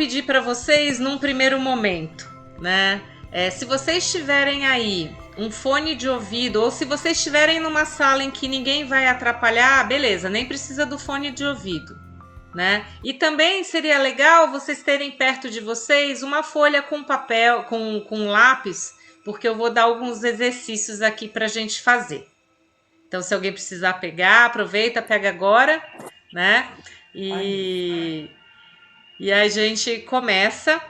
pedir para vocês num primeiro momento, né? Se vocês tiverem aí um fone de ouvido, ou se vocês estiverem numa sala em que ninguém vai atrapalhar, beleza, nem precisa do fone de ouvido, né? E também seria legal vocês terem perto de vocês uma folha com papel, com lápis, porque eu vou dar alguns exercícios aqui para a gente fazer. Então, se alguém precisar pegar, aproveita, pega agora, né? E a gente começa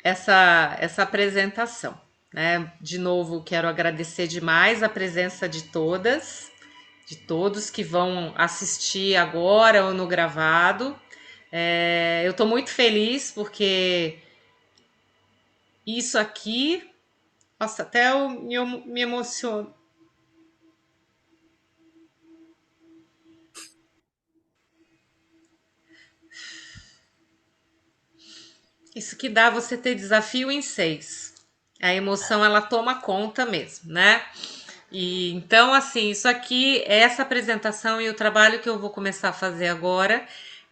essa apresentação, né? De novo, quero agradecer demais a presença de todas, de todos que vão assistir agora ou no gravado. Eu estou muito feliz porque isso aqui, nossa, até eu me emociono. Isso que dá você ter desafio em 6. A emoção ela toma conta mesmo, né? E então, assim, isso aqui, essa apresentação e o trabalho que eu vou começar a fazer agora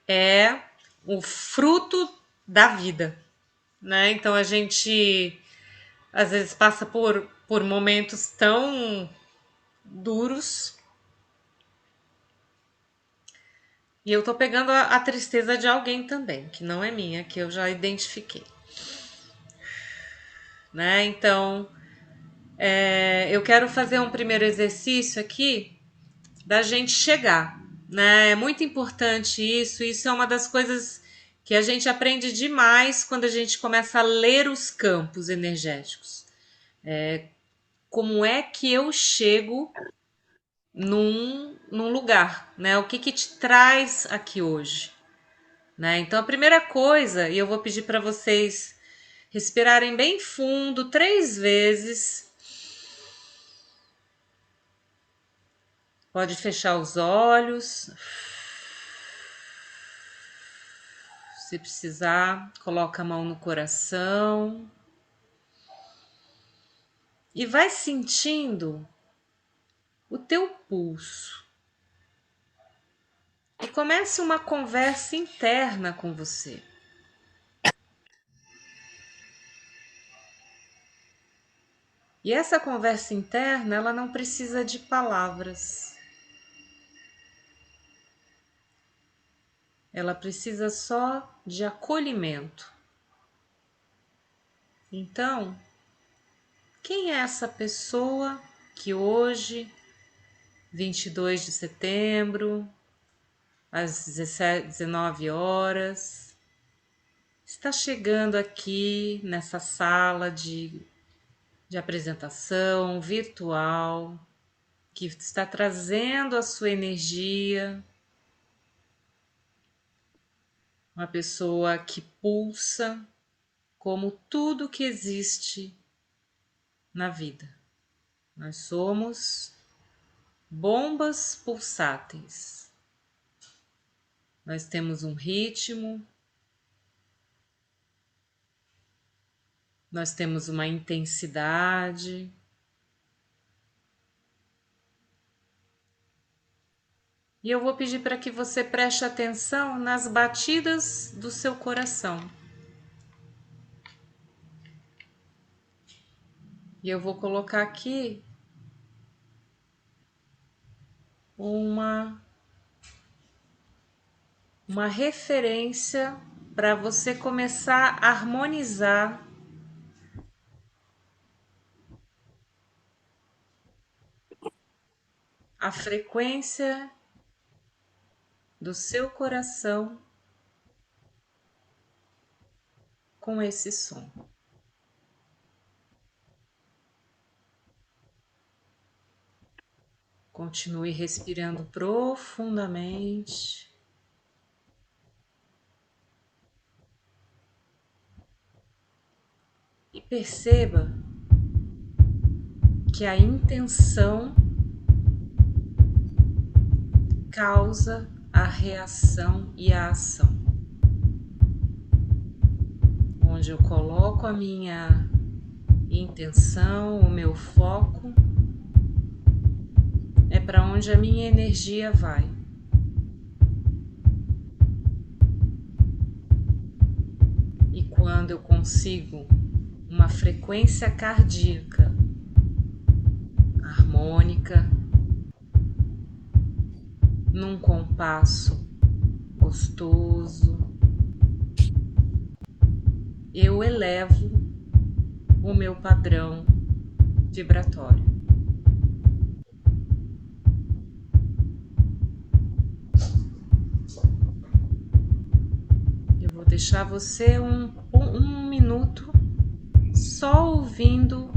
é o fruto da vida, né? Então a gente às vezes passa por momentos tão duros. E eu tô pegando a tristeza de alguém também, que não é minha, que eu já identifiquei, né? Então, eu quero fazer um primeiro exercício aqui da gente chegar, né? É muito importante isso. Isso é uma das coisas que a gente aprende demais quando a gente começa a ler os campos energéticos. Como é que eu chego num lugar, né? O que te traz aqui hoje, né? Então a primeira coisa, e eu vou pedir para vocês respirarem bem fundo 3 vezes. Pode fechar os olhos. Se precisar, coloca a mão no coração. E vai sentindo o teu pulso. E comece uma conversa interna com você. E essa conversa interna, ela não precisa de palavras. Ela precisa só de acolhimento. Então, quem é essa pessoa que hoje, 22 de setembro, às 19 horas, está chegando aqui nessa sala de apresentação virtual, que está trazendo a sua energia, uma pessoa que pulsa como tudo que existe na vida. Nós somos bombas pulsáteis. Nós temos um ritmo, nós temos uma intensidade. E eu vou pedir para que você preste atenção nas batidas do seu coração. E eu vou colocar aqui uma referência para você começar a harmonizar a frequência do seu coração com esse som. Continue respirando profundamente. E perceba que a intenção causa a reação e a ação. Onde eu coloco a minha intenção, o meu foco, é para onde a minha energia vai. quando eu consigo uma frequência cardíaca harmônica, num compasso gostoso, eu elevo o meu padrão vibratório. Eu vou deixar você um minuto só ouvindo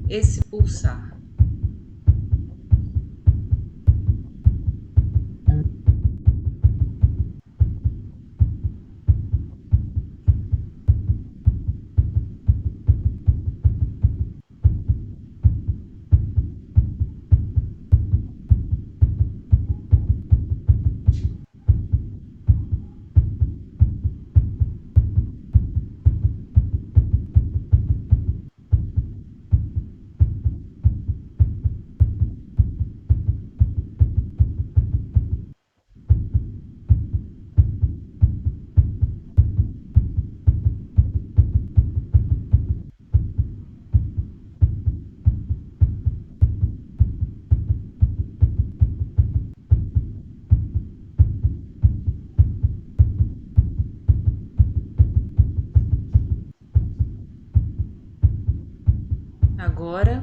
esse pulsar. Agora,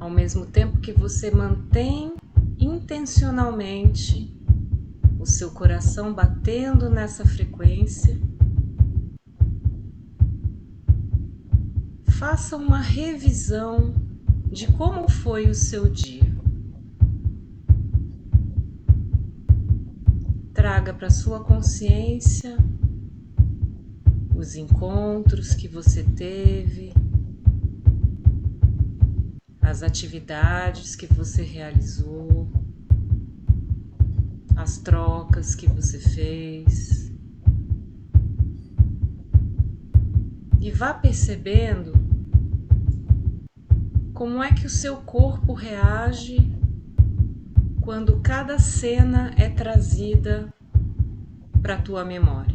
ao mesmo tempo que você mantém intencionalmente o seu coração batendo nessa frequência, faça uma revisão de como foi o seu dia. Traga para sua consciência os encontros que você teve, as atividades que você realizou, as trocas que você fez. E vá percebendo como é que o seu corpo reage quando cada cena é trazida para a tua memória.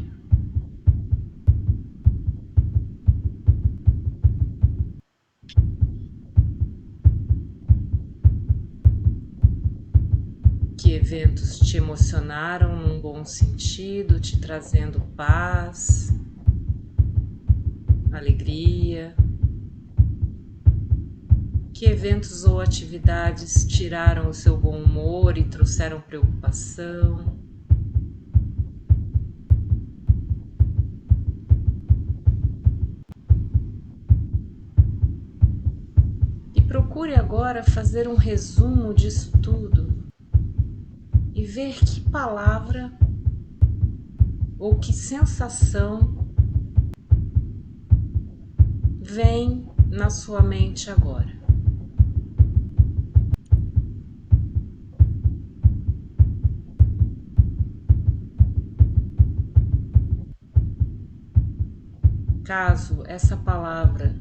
Que eventos te emocionaram num bom sentido, te trazendo paz, alegria? Que eventos ou atividades tiraram o seu bom humor e trouxeram preocupação? E procure agora fazer um resumo disso tudo e ver que palavra ou que sensação vem na sua mente agora. Caso essa palavra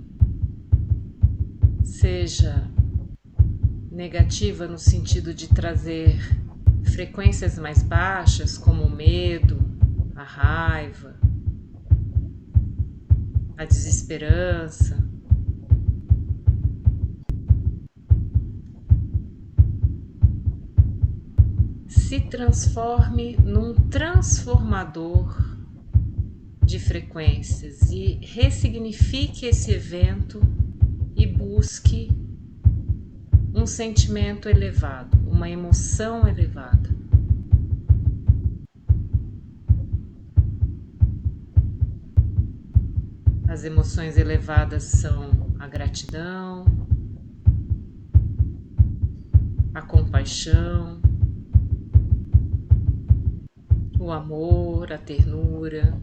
seja negativa no sentido de trazer frequências mais baixas, como o medo, a raiva, a desesperança, se transforme num transformador de frequências e ressignifique esse evento e busque um sentimento elevado, uma emoção elevada. As emoções elevadas são a gratidão, a compaixão, o amor, a ternura,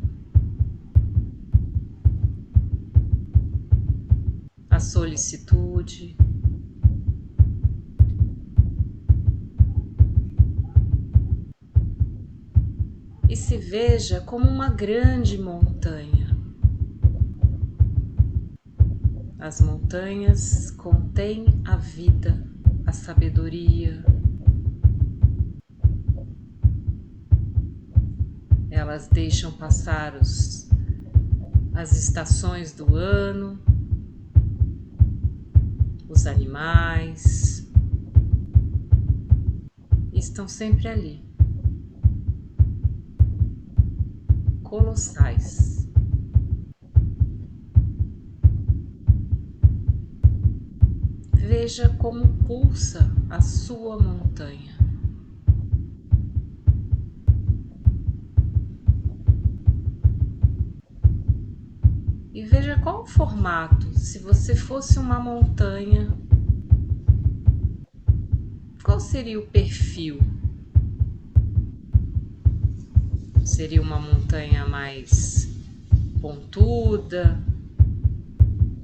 a solicitude. E se veja como uma grande montanha. As montanhas contêm a vida, a sabedoria. Elas deixam passar os as estações do ano, os animais estão sempre ali, colossais. Veja como pulsa a sua montanha. E veja qual o formato. Se você fosse uma montanha, qual seria o perfil? Seria uma montanha mais pontuda,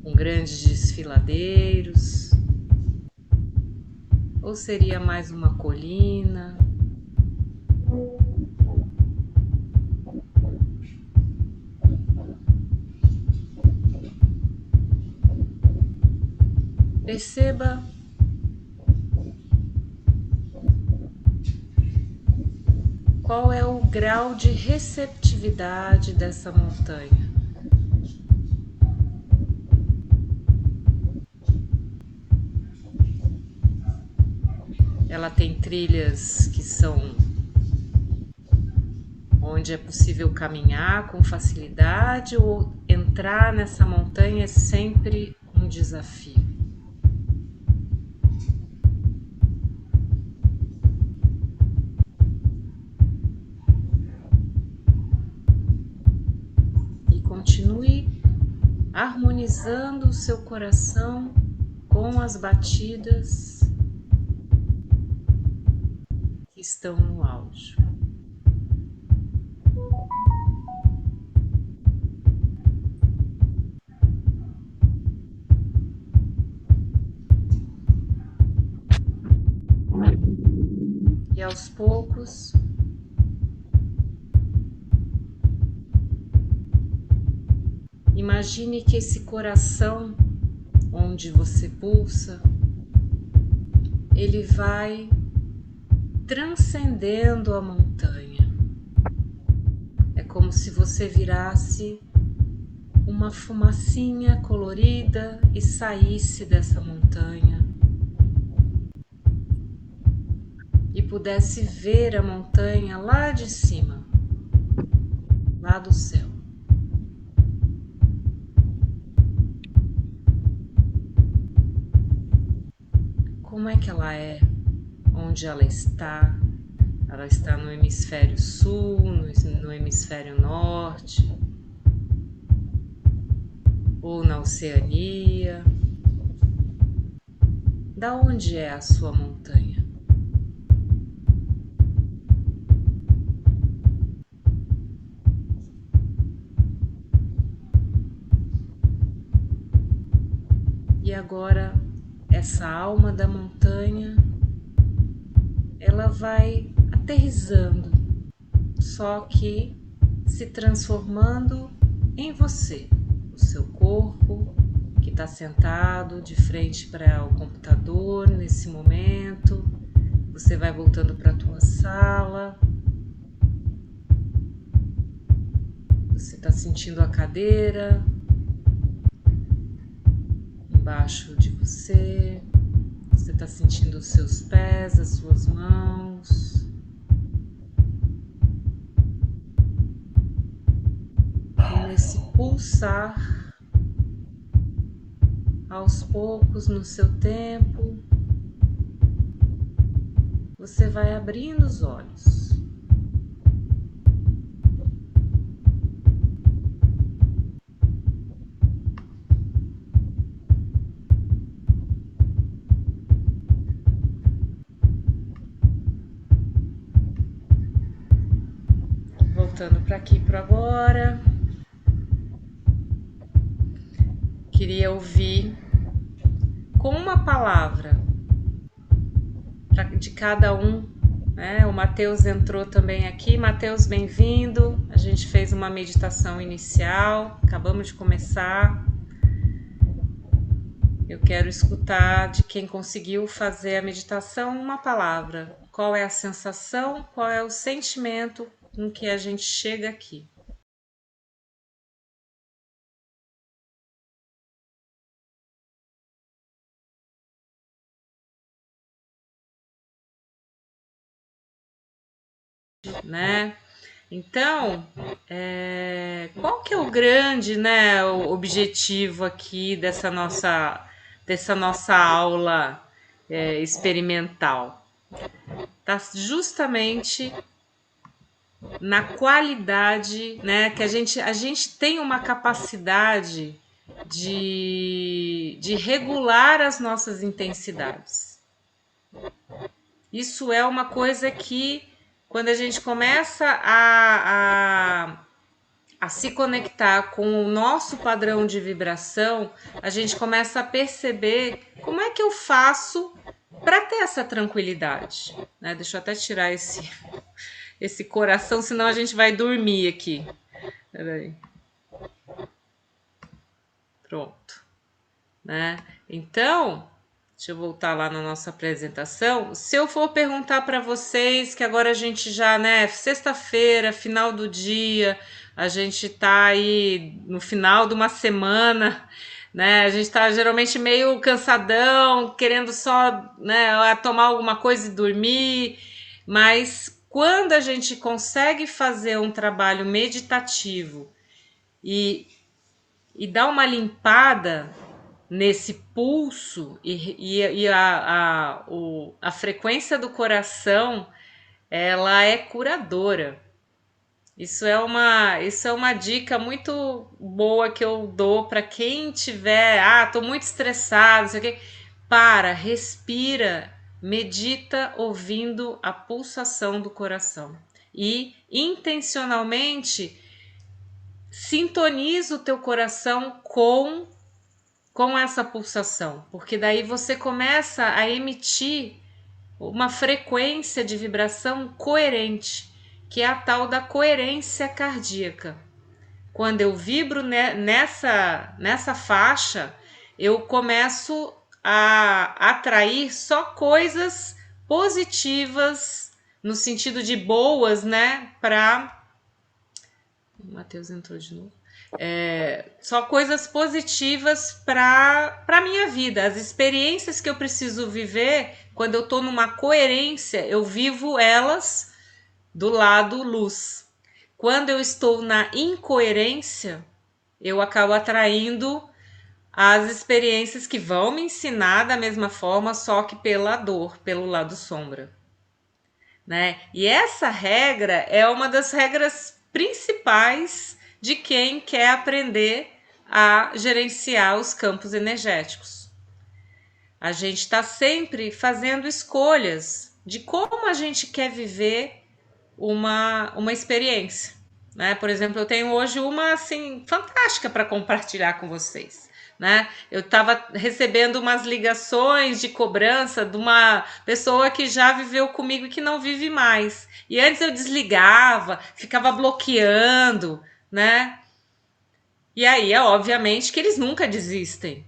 com grandes desfiladeiros? Ou seria mais uma colina? Perceba qual é o grau de receptividade dessa montanha. Ela tem trilhas que são onde é possível caminhar com facilidade, ou entrar nessa montanha é sempre um desafio. E continue harmonizando o seu coração com as batidas que estão no áudio. E aos poucos, imagine que esse coração onde você pulsa, ele vai transcendendo a montanha. É como se você virasse uma fumacinha colorida e saísse dessa montanha e pudesse ver a montanha lá de cima, lá do céu. Como é que ela é? Onde ela está? Ela está no hemisfério sul, no hemisfério norte, ou na Oceania? Da onde é a sua montanha? E agora, essa alma da montanha, ela vai aterrissando, só que se transformando em você, o seu corpo que está sentado de frente para o computador nesse momento. Você vai voltando para a tua sala, você está sentindo a cadeira embaixo de você, você está sentindo os seus pés, as suas mãos. E nesse pulsar, aos poucos, no seu tempo, você vai abrindo os olhos. Voltando para aqui, para agora, queria ouvir com uma palavra de cada um, né? O Matheus entrou também aqui. Matheus, bem-vindo. A gente fez uma meditação inicial, acabamos de começar. Eu quero escutar de quem conseguiu fazer a meditação uma palavra. Qual é a sensação, qual é o sentimento com que a gente chega aqui? né? Então, qual que é o grande, né, o objetivo aqui dessa nossa aula experimental? Tá justamente na qualidade, né, que a gente tem uma capacidade de regular as nossas intensidades. Isso é uma coisa que, quando a gente começa a se conectar com o nosso padrão de vibração, a gente começa a perceber como é que eu faço para ter essa tranquilidade. Né? Deixa eu até tirar esse coração, senão a gente vai dormir aqui. Peraí. Pronto. Né? Então, deixa eu voltar lá na nossa apresentação. Se eu for perguntar para vocês, que agora a gente já, né, sexta-feira, final do dia, a gente tá aí no final de uma semana, né? A gente tá geralmente meio cansadão, querendo só, né, tomar alguma coisa e dormir, mas quando a gente consegue fazer um trabalho meditativo e, e dar uma limpada nesse pulso e a frequência do coração, ela é curadora. Isso é uma dica muito boa que eu dou para quem tiver, tô muito estressado, sei o quê. Respira, medita ouvindo a pulsação do coração e intencionalmente sintoniza o teu coração com essa pulsação, porque daí você começa a emitir uma frequência de vibração coerente, que é a tal da coerência cardíaca. Quando eu vibro nessa faixa, eu começo a atrair só coisas positivas, no sentido de boas, né? O Matheus entrou de novo. Só coisas positivas para a minha vida. As experiências que eu preciso viver, quando eu estou numa coerência, eu vivo elas do lado luz. Quando eu estou na incoerência, eu acabo atraindo as experiências que vão me ensinar da mesma forma, só que pela dor, pelo lado sombra. Né? E essa regra é uma das regras principais de quem quer aprender a gerenciar os campos energéticos. A gente está sempre fazendo escolhas de como a gente quer viver uma experiência. Né? Por exemplo, eu tenho hoje uma assim fantástica para compartilhar com vocês. Né? Eu estava recebendo umas ligações de cobrança de uma pessoa que já viveu comigo e que não vive mais. E antes eu desligava, ficava bloqueando, né? E aí, obviamente, que eles nunca desistem.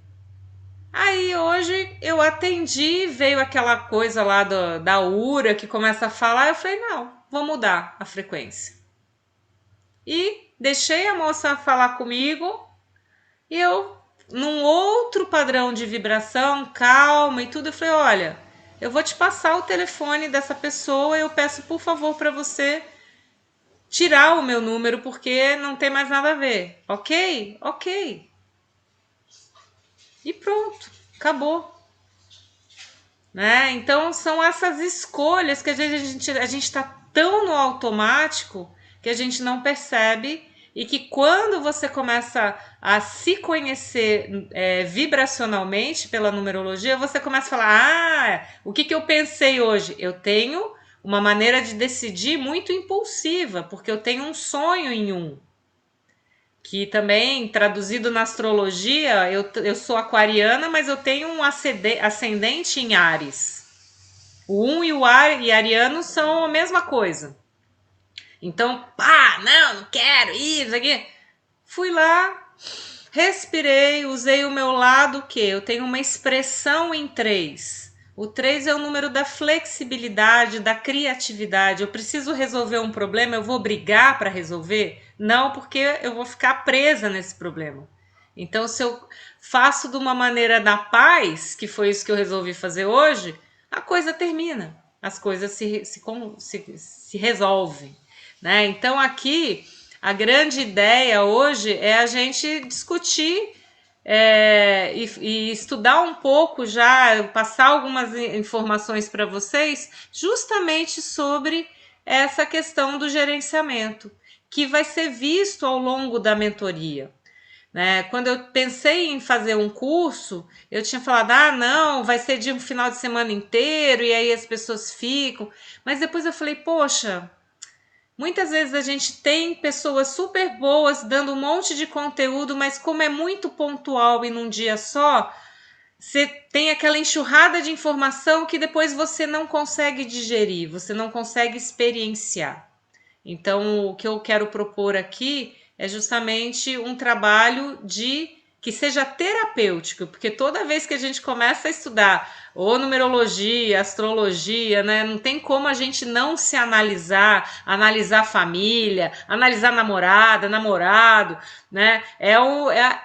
Aí hoje eu atendi, veio aquela coisa lá da URA que começa a falar, eu falei, não, vou mudar a frequência. E deixei a moça falar comigo e eu, num outro padrão de vibração, calma e tudo, eu falei, olha, eu vou te passar o telefone dessa pessoa e eu peço, por favor, para você tirar o meu número porque não tem mais nada a ver. Ok? Ok. E pronto, acabou. Né? Então são essas escolhas que às vezes a gente está tão no automático que a gente não percebe e que quando você começa a se conhecer vibracionalmente pela numerologia, você começa a falar, o que eu pensei hoje? Eu tenho uma maneira de decidir muito impulsiva, porque eu tenho um sonho em que também, traduzido na astrologia, eu sou aquariana, mas eu tenho um ascendente em Áries. O e o ariano são a mesma coisa. Então, não quero isso aqui. Fui lá, respirei, usei o meu lado que eu tenho uma expressão em 3. O 3 é o número da flexibilidade, da criatividade. Eu preciso resolver um problema, eu vou brigar para resolver? Não, porque eu vou ficar presa nesse problema. Então, se eu faço de uma maneira da paz, que foi isso que eu resolvi fazer hoje, a coisa termina. as coisas se resolvem, né? Então aqui a grande ideia hoje é a gente discutir e estudar um pouco já, passar algumas informações para vocês, justamente sobre essa questão do gerenciamento, que vai ser visto ao longo da mentoria. Né? Quando eu pensei em fazer um curso, eu tinha falado, não, vai ser de um final de semana inteiro, e aí as pessoas ficam. Mas depois eu falei, poxa, muitas vezes a gente tem pessoas super boas dando um monte de conteúdo, mas como é muito pontual e num dia só, você tem aquela enxurrada de informação que depois você não consegue digerir, você não consegue experienciar. Então, o que eu quero propor aqui é justamente um trabalho que seja terapêutico, porque toda vez que a gente começa a estudar ou numerologia, astrologia, né, não tem como a gente não se analisar família, analisar namorada, namorado, né? É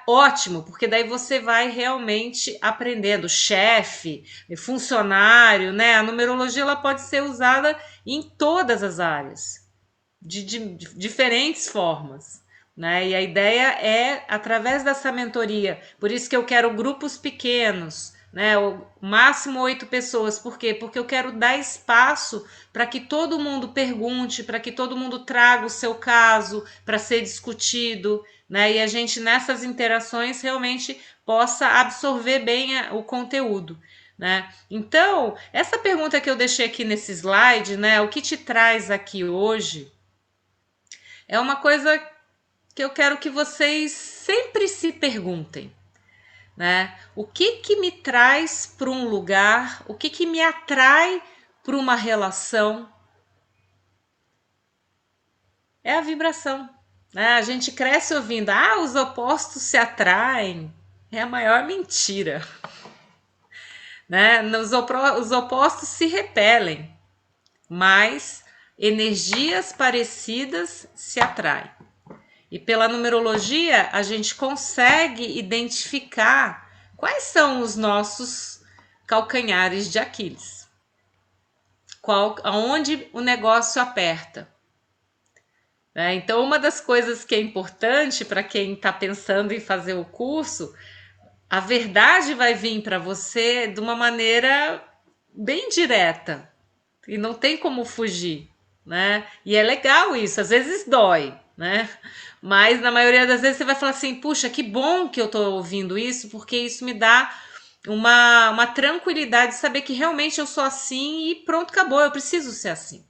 ótimo, porque daí você vai realmente aprendendo, chefe, funcionário, né? A numerologia ela pode ser usada em todas as áreas de diferentes formas. Né? E a ideia é, através dessa mentoria, por isso que eu quero grupos pequenos, né? O máximo 8 pessoas. Por quê? Porque eu quero dar espaço para que todo mundo pergunte, para que todo mundo traga o seu caso para ser discutido, né? E a gente, nessas interações, realmente possa absorver bem o conteúdo. Né? Então, essa pergunta que eu deixei aqui nesse slide, né? O que te traz aqui hoje? É uma coisa que eu quero que vocês sempre se perguntem, né? O que me traz para um lugar? O que me atrai para uma relação? É a vibração, né? A gente cresce ouvindo, os opostos se atraem. É a maior mentira, né? Os opostos se repelem, mas energias parecidas se atraem. E pela numerologia, a gente consegue identificar quais são os nossos calcanhares de Aquiles. Aonde o negócio aperta. Então, uma das coisas que é importante para quem está pensando em fazer o curso, a verdade vai vir para você de uma maneira bem direta. E não tem como fugir, né? E é legal isso, às vezes dói, né? Mas na maioria das vezes você vai falar assim, puxa, que bom que eu tô ouvindo isso, porque isso me dá uma tranquilidade de saber que realmente eu sou assim e pronto, acabou, eu preciso ser assim.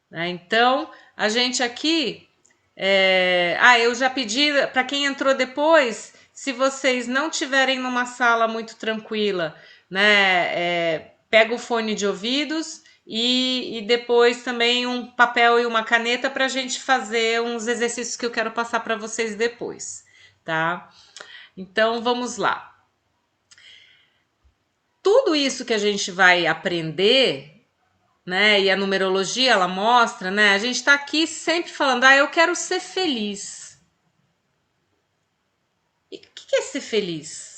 Né? Então, a gente aqui... eu já pedi para quem entrou depois, se vocês não tiverem numa sala muito tranquila, né, pega o fone de ouvidos e depois também um papel e uma caneta para a gente fazer uns exercícios que eu quero passar para vocês depois, tá? Então vamos lá. Tudo isso que a gente vai aprender, né? E a numerologia ela mostra, né? A gente está aqui sempre falando, eu quero ser feliz. E o que é ser feliz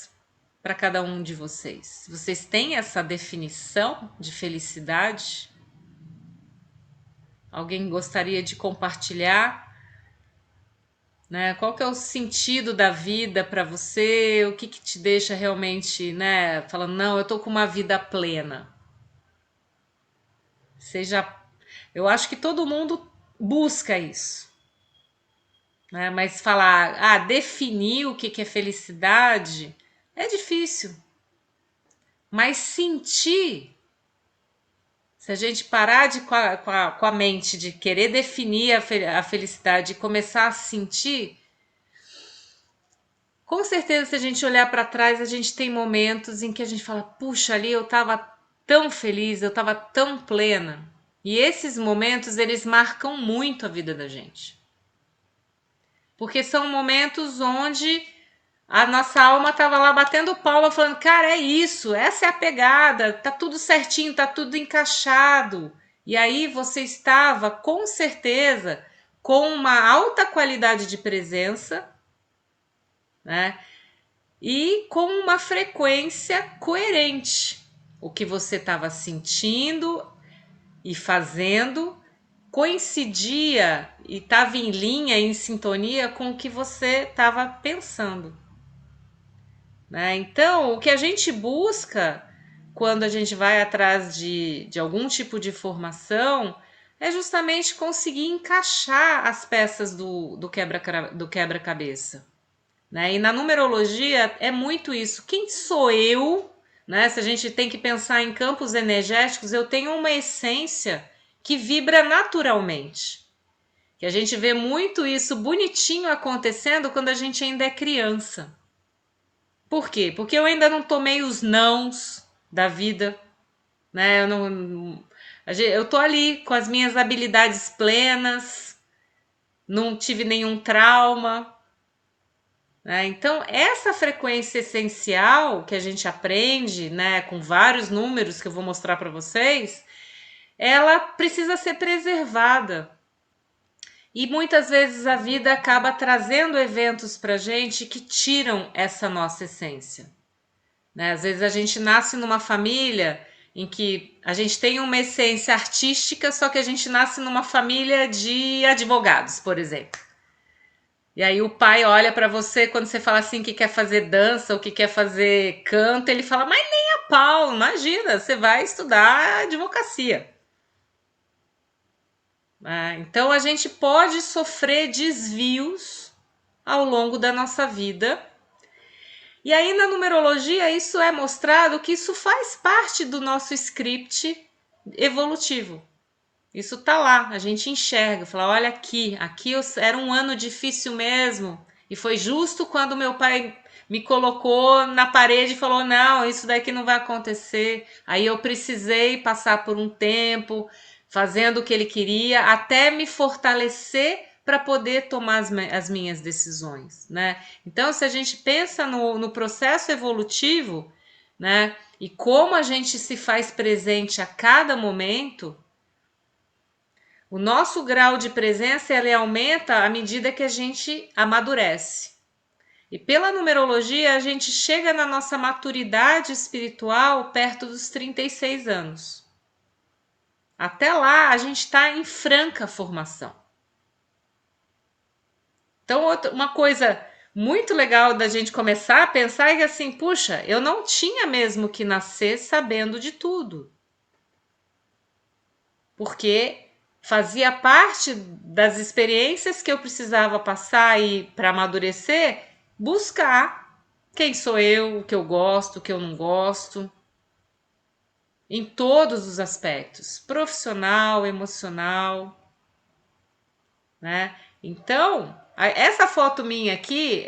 para cada um de vocês? Vocês têm essa definição de felicidade? Alguém gostaria de compartilhar? Né? Qual que é o sentido da vida para você? O que te deixa realmente, né, falando, não, eu tô com uma vida plena? Eu acho que todo mundo busca isso. Né? Mas falar, definir o que é felicidade é difícil. Mas sentir, se a gente parar com a mente de querer definir a felicidade e começar a sentir, com certeza se a gente olhar para trás, a gente tem momentos em que a gente fala, puxa, ali eu estava tão feliz, eu estava tão plena. E esses momentos, eles marcam muito a vida da gente. Porque são momentos onde a nossa alma estava lá batendo palma, falando, cara, é isso, essa é a pegada, tá tudo certinho, tá tudo encaixado. E aí você estava, com certeza, com uma alta qualidade de presença, né? E com uma frequência coerente. o que você estava sentindo e fazendo coincidia e estava em linha, em sintonia com o que você estava pensando, né? Então, o que a gente busca quando a gente vai atrás de algum tipo de formação é justamente conseguir encaixar as peças do quebra-cabeça, né? E na numerologia é muito isso. Quem sou eu? Né? Se a gente tem que pensar em campos energéticos, eu tenho uma essência que vibra naturalmente. Que a gente vê muito isso bonitinho acontecendo quando a gente ainda é criança. Por quê? Porque eu ainda não tomei os nãos da vida, né? Eu tô ali com as minhas habilidades plenas, não tive nenhum trauma, né? Então, essa frequência essencial que a gente aprende, né, com vários números que eu vou mostrar para vocês, ela precisa ser preservada. E muitas vezes a vida acaba trazendo eventos para gente que tiram essa nossa essência, né? Às vezes a gente nasce numa família em que a gente tem uma essência artística, só que a gente nasce numa família de advogados, por exemplo. E aí o pai olha para você quando você fala assim que quer fazer dança ou que quer fazer canto, ele fala: "Mas nem a pau, imagina, você vai estudar advocacia". Então a gente pode sofrer desvios ao longo da nossa vida. E aí na numerologia isso é mostrado que isso faz parte do nosso script evolutivo. Isso tá lá, a gente enxerga, fala, olha aqui era um ano difícil mesmo. E foi justo quando meu pai me colocou na parede e falou, não, isso daqui não vai acontecer. Aí eu precisei passar por um tempo fazendo o que ele queria, até me fortalecer para poder tomar as minhas decisões, né? Então, se a gente pensa no processo evolutivo, né, e como a gente se faz presente a cada momento, o nosso grau de presença ele aumenta à medida que a gente amadurece. E pela numerologia, a gente chega na nossa maturidade espiritual perto dos 36 anos. Até lá, a gente está em franca formação. Então, uma coisa muito legal da gente começar a pensar é que assim, puxa, eu não tinha mesmo que nascer sabendo de tudo. Porque fazia parte das experiências que eu precisava passar e para amadurecer, buscar quem sou eu, o que eu gosto, o que eu não gosto, em todos os aspectos, profissional, emocional, né? Então, essa foto minha aqui,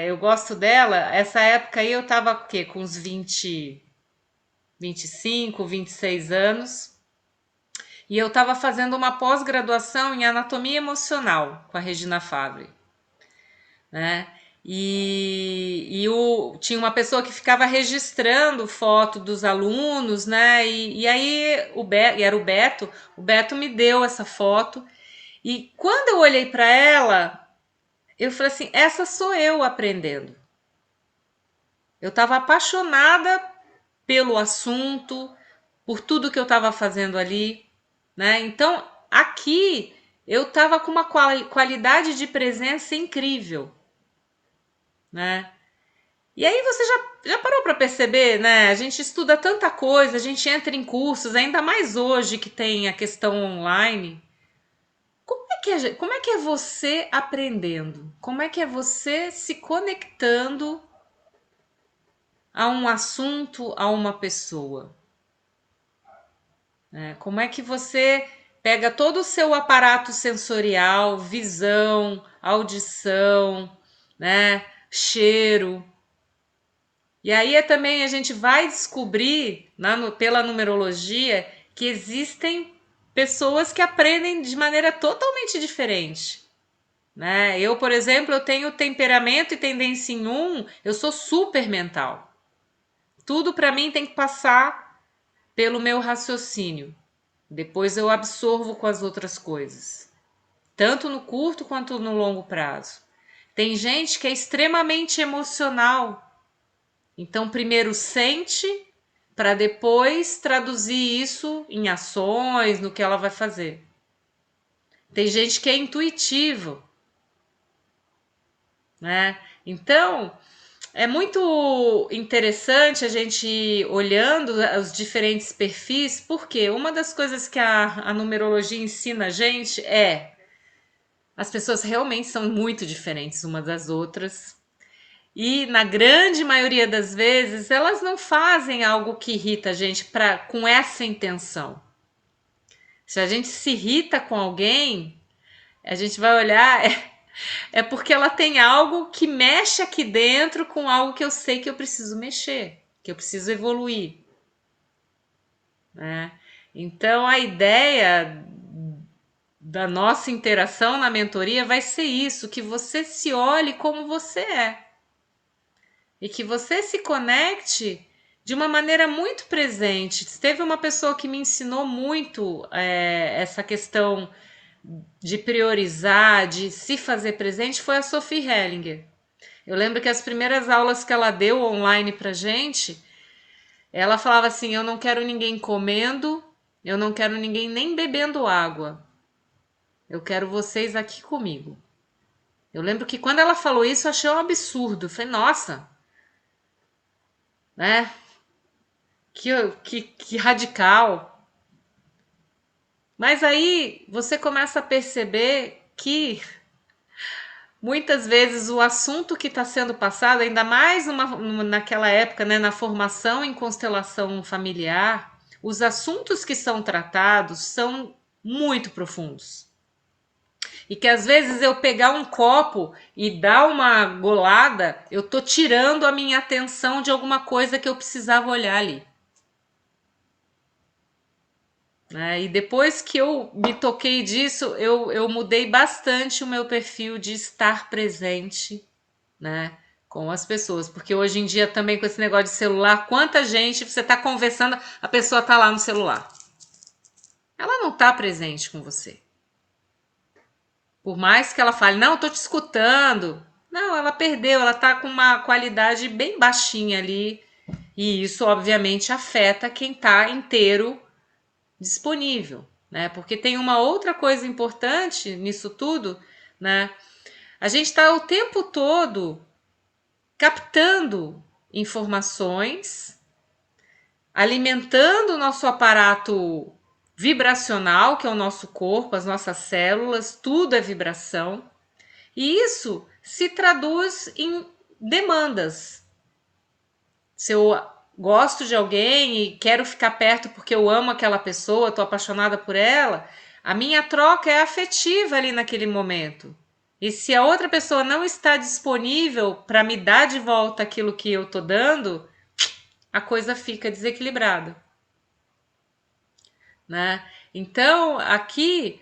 eu gosto dela. Essa época aí eu tava o quê? Com uns 25, 26 anos. E eu estava fazendo uma pós-graduação em anatomia emocional com a Regina Fabre, né? Tinha uma pessoa que ficava registrando foto dos alunos, né? E aí era o Beto me deu essa foto. E quando eu olhei para ela, eu falei assim: essa sou eu aprendendo. Eu estava apaixonada pelo assunto, por tudo que eu estava fazendo ali, né? Então, aqui eu estava com uma qualidade de presença incrível, né? E aí você já parou para perceber, né? A gente estuda tanta coisa, a gente entra em cursos, ainda mais hoje que tem a questão online. Como é que é você aprendendo? Como é que é você se conectando a um assunto, a uma pessoa? Como é que você pega todo o seu aparato sensorial, visão, audição, né, cheiro. E aí também a gente vai descobrir pela numerologia que existem pessoas que aprendem de maneira totalmente diferente. Né? Eu, por exemplo, eu tenho temperamento e tendência em eu sou super mental. Tudo para mim tem que passar pelo meu raciocínio. Depois eu absorvo com as outras coisas, tanto no curto quanto no longo prazo. Tem gente que é extremamente emocional, então primeiro sente, para depois traduzir isso em ações, no que ela vai fazer. Tem gente que é intuitivo, né? Então, é muito interessante a gente ir olhando os diferentes perfis, porque uma das coisas que a numerologia ensina a gente é as pessoas realmente são muito diferentes umas das outras. E na grande maioria das vezes, elas não fazem algo que irrita a gente com essa intenção. Se a gente se irrita com alguém, a gente vai olhar, é porque ela tem algo que mexe aqui dentro com algo que eu sei que eu preciso mexer, que eu preciso evoluir, né? Então a ideia da nossa interação na mentoria vai ser isso, que você se olhe como você é. E que você se conecte de uma maneira muito presente. Teve uma pessoa que me ensinou muito essa questão de priorizar, de se fazer presente, foi a Sophie Hellinger. Eu lembro que as primeiras aulas que ela deu online pra gente, ela falava assim: eu não quero ninguém comendo, eu não quero ninguém nem bebendo água. Eu quero vocês aqui comigo. Eu lembro que quando ela falou isso, eu achei um absurdo. Eu falei, nossa, né? Que radical. Mas aí você começa a perceber que muitas vezes o assunto que está sendo passado, ainda mais naquela época, né, na formação em constelação familiar, os assuntos que são tratados são muito profundos. E que às vezes eu pegar um copo e dar uma golada, eu tô tirando a minha atenção de alguma coisa que eu precisava olhar ali. Né? E depois que eu me toquei disso, eu mudei bastante o meu perfil de estar presente, né, com as pessoas. Porque hoje em dia também com esse negócio de celular, quanta gente você está conversando, a pessoa está lá no celular. Ela não está presente com você. Por mais que ela fale, não, estou te escutando. Não, ela perdeu, ela está com uma qualidade bem baixinha ali. E isso, obviamente, afeta quem está inteiro disponível, né? Porque tem uma outra coisa importante nisso tudo, né? A gente está o tempo todo captando informações, alimentando o nosso aparato vibracional, que é o nosso corpo, as nossas células, tudo é vibração. E isso se traduz em demandas. Se eu gosto de alguém e quero ficar perto porque eu amo aquela pessoa, estou apaixonada por ela, a minha troca é afetiva ali naquele momento. E se a outra pessoa não está disponível para me dar de volta aquilo que eu estou dando, a coisa fica desequilibrada, né? Então, aqui,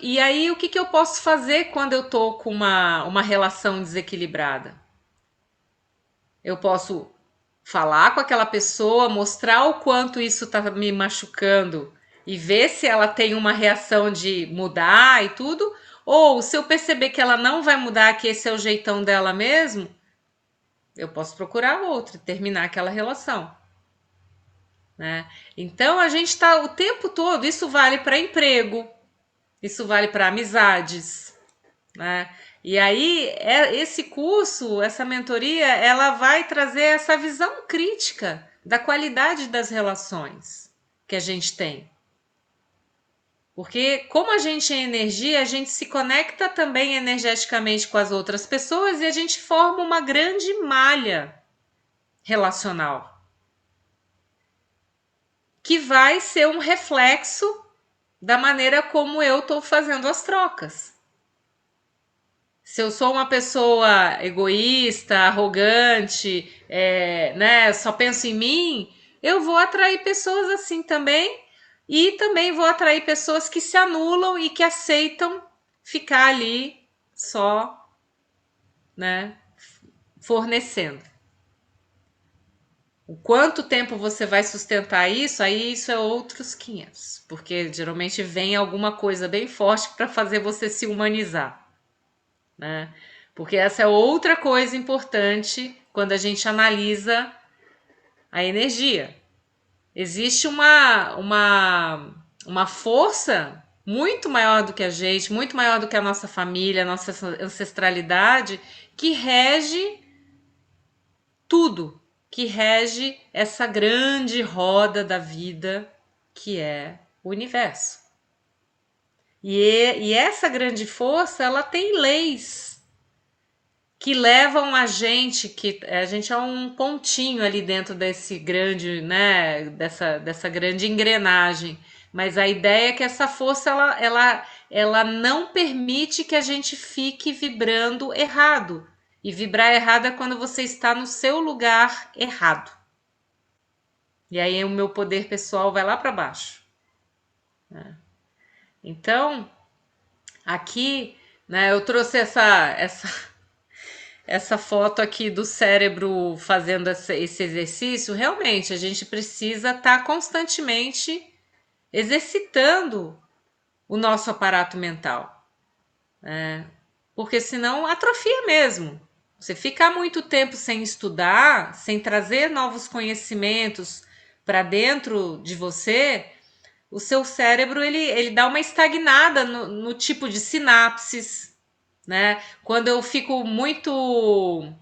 e aí o que eu posso fazer quando eu estou com uma relação desequilibrada? Eu posso falar com aquela pessoa, mostrar o quanto isso está me machucando e ver se ela tem uma reação de mudar e tudo, ou se eu perceber que ela não vai mudar, que esse é o jeitão dela mesmo, eu posso procurar outro e terminar aquela relação, né? Então a gente está o tempo todo, isso vale para emprego, isso vale para amizades, né? E aí, esse curso, essa mentoria, ela vai trazer essa visão crítica da qualidade das relações que a gente tem. Porque como a gente é energia, a gente se conecta também energeticamente com as outras pessoas e a gente forma uma grande malha relacional, que vai ser um reflexo da maneira como eu estou fazendo as trocas. Se eu sou uma pessoa egoísta, arrogante, né, só penso em mim, eu vou atrair pessoas assim também. E também vou atrair pessoas que se anulam e que aceitam ficar ali só, né, fornecendo. O quanto tempo você vai sustentar isso, aí isso é outros 500. Porque geralmente vem alguma coisa bem forte para fazer você se humanizar, né? Porque essa é outra coisa importante quando a gente analisa a energia. Existe uma força muito maior do que a gente, muito maior do que a nossa família, a nossa ancestralidade, que rege tudo, que rege essa grande roda da vida que é o universo. E essa grande força, ela tem leis que levam que a gente é um pontinho ali dentro desse grande, né, dessa grande engrenagem. Mas a ideia é que essa força ela não permite que a gente fique vibrando errado. E vibrar errado é quando você está no seu lugar errado. E aí o meu poder pessoal vai lá para baixo. Né? Então, aqui, né, eu trouxe essa foto aqui do cérebro fazendo esse exercício. Realmente, a gente precisa estar constantemente exercitando o nosso aparato mental, né? Porque senão atrofia mesmo. Você ficar muito tempo sem estudar, sem trazer novos conhecimentos para dentro de você, o seu cérebro ele dá uma estagnada no tipo de sinapses, né? Quando eu fico muito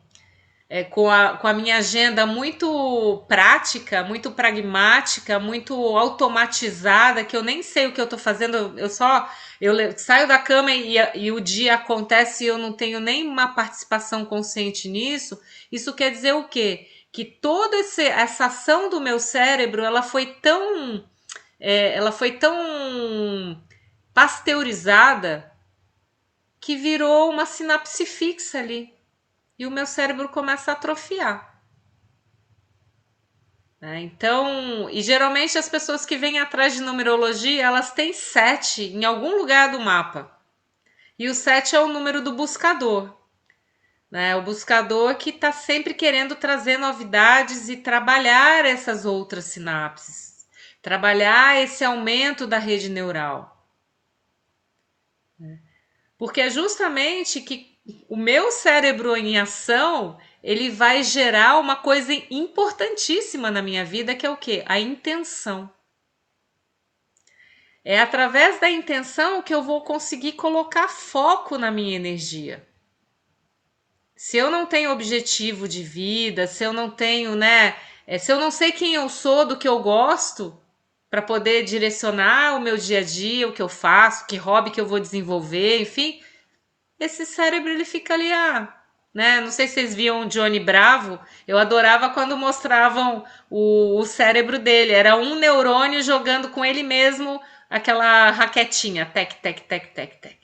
com a minha agenda muito prática, muito pragmática, muito automatizada, que eu nem sei o que eu tô fazendo, eu saio da cama e o dia acontece e eu não tenho nenhuma participação consciente nisso. Isso quer dizer o quê? Que toda essa ação do meu cérebro, ela foi tão pasteurizada que virou uma sinapse fixa ali. E o meu cérebro começa a atrofiar. Né? Então, e geralmente as pessoas que vêm atrás de numerologia, elas têm 7 em algum lugar do mapa. E o 7 é o número do buscador. Né? O buscador que está sempre querendo trazer novidades e trabalhar essas outras sinapses. Trabalhar esse aumento da rede neural. Porque é justamente que o meu cérebro em ação, ele vai gerar uma coisa importantíssima na minha vida, que é o quê? A intenção. É através da intenção que eu vou conseguir colocar foco na minha energia. Se eu não tenho objetivo de vida, se eu não tenho, né? Se eu não sei quem eu sou, do que eu gosto, para poder direcionar o meu dia a dia, o que eu faço, que hobby que eu vou desenvolver, enfim, esse cérebro ele fica ali, né? Não sei se vocês viam o Johnny Bravo, eu adorava quando mostravam o cérebro dele, era um neurônio jogando com ele mesmo aquela raquetinha, tec, tec, tec, tec, tec.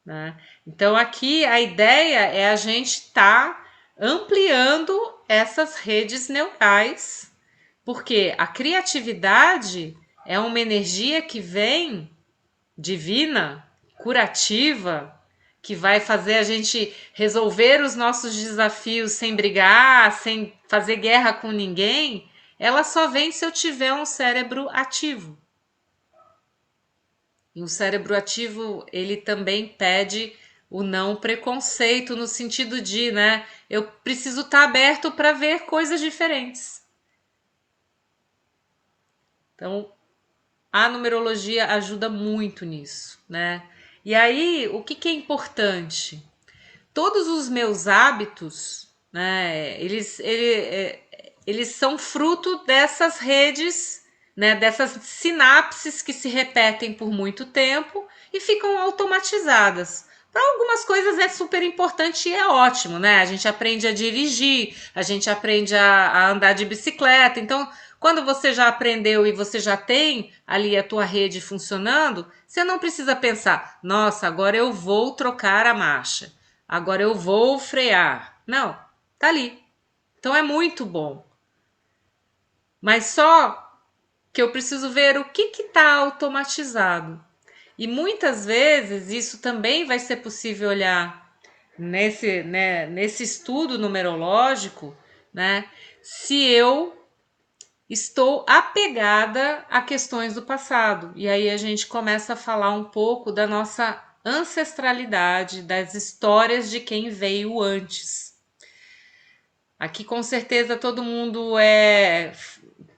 Né? Então aqui a ideia é a gente estar ampliando essas redes neurais, porque a criatividade é uma energia que vem divina, curativa, que vai fazer a gente resolver os nossos desafios sem brigar, sem fazer guerra com ninguém, ela só vem se eu tiver um cérebro ativo. E o cérebro ativo, ele também pede o não preconceito no sentido de, né, eu preciso estar aberto para ver coisas diferentes. Então, a numerologia ajuda muito nisso, né? E aí, o que é importante? Todos os meus hábitos, né, eles são fruto dessas redes, né, dessas sinapses que se repetem por muito tempo e ficam automatizadas. Para algumas coisas é super importante e é ótimo, né? A gente aprende a dirigir, a gente aprende a andar de bicicleta. Então, quando você já aprendeu e você já tem ali a tua rede funcionando, você não precisa pensar, nossa, agora eu vou trocar a marcha, agora eu vou frear. Não, tá ali. Então é muito bom. Mas só que eu preciso ver o que está automatizado. E muitas vezes isso também vai ser possível olhar nesse estudo numerológico, né? Se eu estou apegada a questões do passado. E aí a gente começa a falar um pouco da nossa ancestralidade, das histórias de quem veio antes. Aqui com certeza todo mundo é,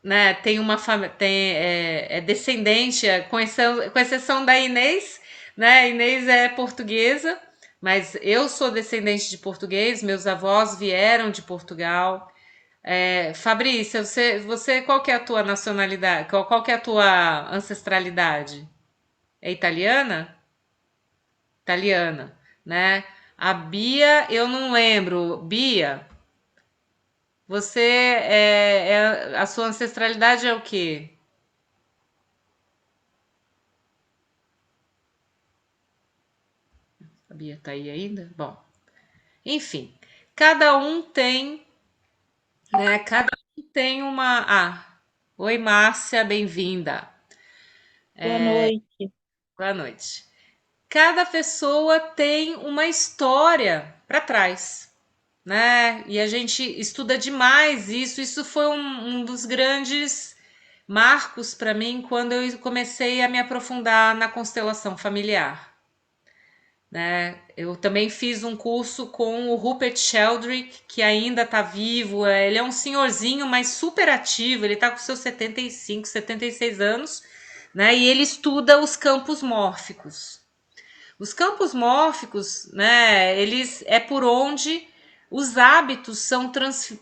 né, tem uma é descendente, com exceção da Inês, né? A Inês é portuguesa, mas eu sou descendente de português, meus avós vieram de Portugal. Fabrícia, você qual que é a tua nacionalidade? Qual que é a tua ancestralidade? É italiana? Italiana, né? A Bia, eu não lembro. Bia, a sua ancestralidade é o quê? A Bia tá aí ainda? Bom, enfim, cada um tem, né? Cada um tem uma. Ah, oi, Márcia, bem-vinda. Boa noite. Boa noite. Cada pessoa tem uma história para trás, né? E a gente estuda demais isso. Isso foi um dos grandes marcos para mim quando eu comecei a me aprofundar na constelação familiar, né? Eu também fiz um curso com o Rupert Sheldrake, que ainda está vivo. Ele é um senhorzinho, mas super ativo. Ele está com seus 75, 76 anos, né? E ele estuda os campos mórficos. Os campos mórficos, né, eles é por onde os hábitos são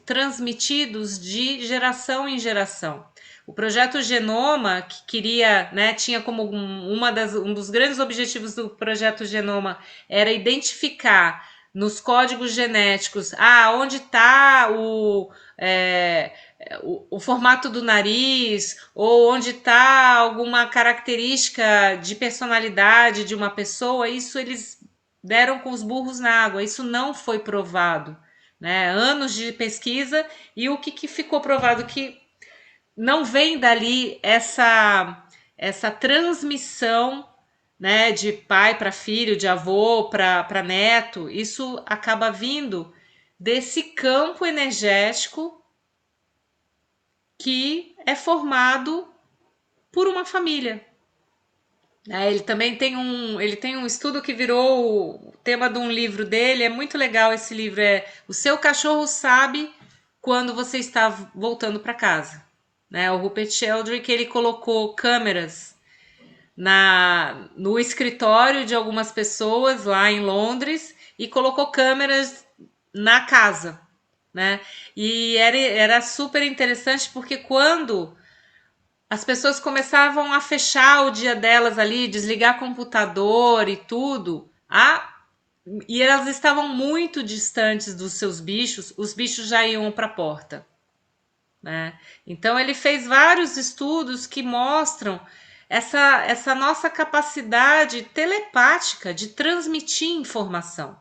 transmitidos de geração em geração. O projeto Genoma, que queria, né, tinha como um dos grandes objetivos do projeto Genoma era identificar nos códigos genéticos, onde está o formato do nariz, ou onde está alguma característica de personalidade de uma pessoa, isso eles deram com os burros na água, isso não foi provado. Né? Anos de pesquisa, e o que ficou provado? Que não vem dali essa transmissão, né, de pai para filho, de avô para neto, isso acaba vindo desse campo energético que é formado por uma família. Ele tem um estudo que virou o tema de um livro dele. É muito legal esse livro. É O Seu Cachorro Sabe Quando Você Está Voltando para Casa. Né? O Rupert Sheldrake ele colocou câmeras no escritório de algumas pessoas lá em Londres e colocou câmeras na casa. Né? E era super interessante porque quando as pessoas começavam a fechar o dia delas ali, desligar computador e tudo, e elas estavam muito distantes dos seus bichos, os bichos já iam para a porta. Né? Então ele fez vários estudos que mostram essa nossa capacidade telepática de transmitir informação.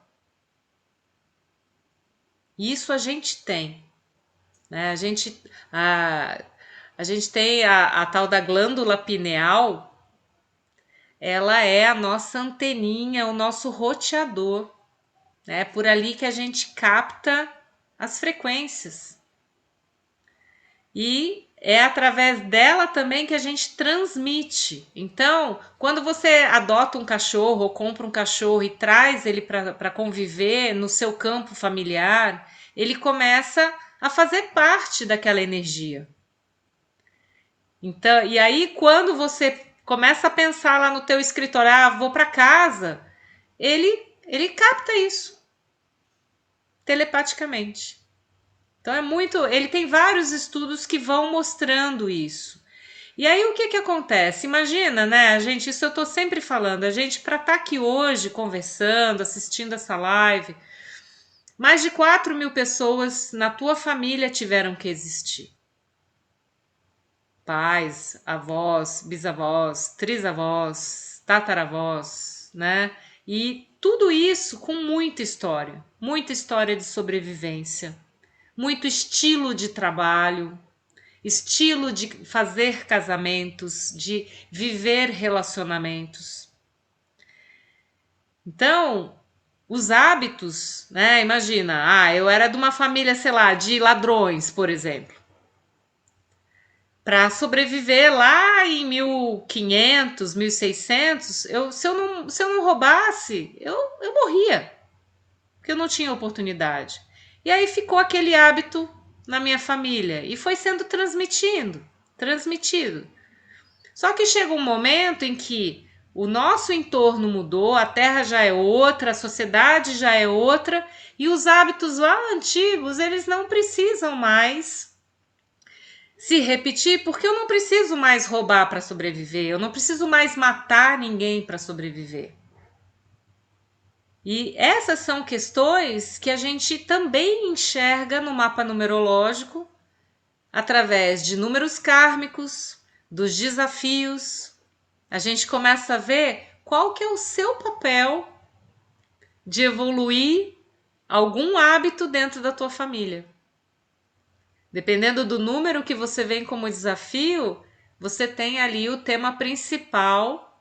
E isso a gente tem. Né? A gente tem a tal da glândula pineal, ela é a nossa anteninha, o nosso roteador. É por ali que a gente capta as frequências. E é através dela também que a gente transmite. Então, quando você adota um cachorro ou compra um cachorro e traz ele para conviver no seu campo familiar, ele começa a fazer parte daquela energia. Então, e aí quando você começa a pensar lá no teu escritório, vou para casa, ele capta isso telepaticamente. Então é muito, ele tem vários estudos que vão mostrando isso. E aí o que que acontece? Imagina, né, a gente, isso eu tô sempre falando, a gente para estar aqui hoje conversando, assistindo essa live, mais de 4.000 pessoas na tua família tiveram que existir. Pais, avós, bisavós, trisavós, tataravós, né? E tudo isso com muita história de sobrevivência, muito estilo de trabalho, estilo de fazer casamentos, de viver relacionamentos. Então, os hábitos, né? Imagina, eu era de uma família, sei lá, de ladrões, por exemplo. Para sobreviver lá em 1500, 1600, se eu não roubasse, eu morria, porque eu não tinha oportunidade. E aí ficou aquele hábito na minha família e foi sendo transmitido. Só que chega um momento em que o nosso entorno mudou, a terra já é outra, a sociedade já é outra e os hábitos lá antigos, eles não precisam mais se repetir, porque eu não preciso mais roubar para sobreviver, eu não preciso mais matar ninguém para sobreviver. E essas são questões que a gente também enxerga no mapa numerológico através de números kármicos, dos desafios. A gente começa a ver qual que é o seu papel de evoluir algum hábito dentro da tua família. Dependendo do número que você vem como desafio, você tem ali o tema principal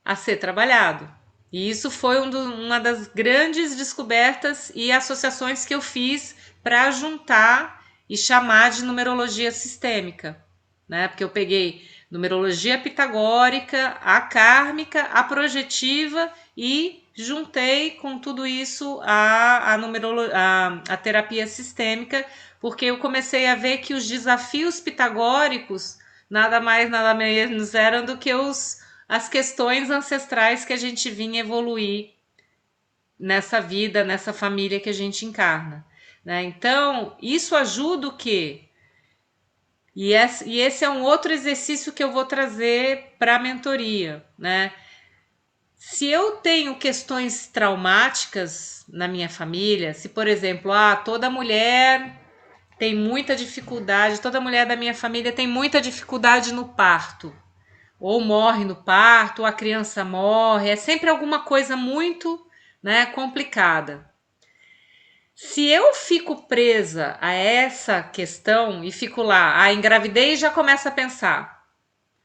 a ser trabalhado. E isso foi uma das grandes descobertas e associações que eu fiz para juntar e chamar de numerologia sistêmica, né? Porque eu peguei numerologia pitagórica, a kármica, a projetiva e juntei com tudo isso a terapia sistêmica, porque eu comecei a ver que os desafios pitagóricos nada mais, nada menos eram do que as questões ancestrais que a gente vinha evoluir nessa vida, nessa família que a gente encarna, né? Então, isso ajuda o quê? E esse é um outro exercício que eu vou trazer para a mentoria, né? Se eu tenho questões traumáticas na minha família, se por exemplo, toda mulher tem muita dificuldade, toda mulher da minha família tem muita dificuldade no parto, ou morre no parto, ou a criança morre, é sempre alguma coisa muito, né, complicada. Se eu fico presa a essa questão e fico lá, engravidei e já começa a pensar,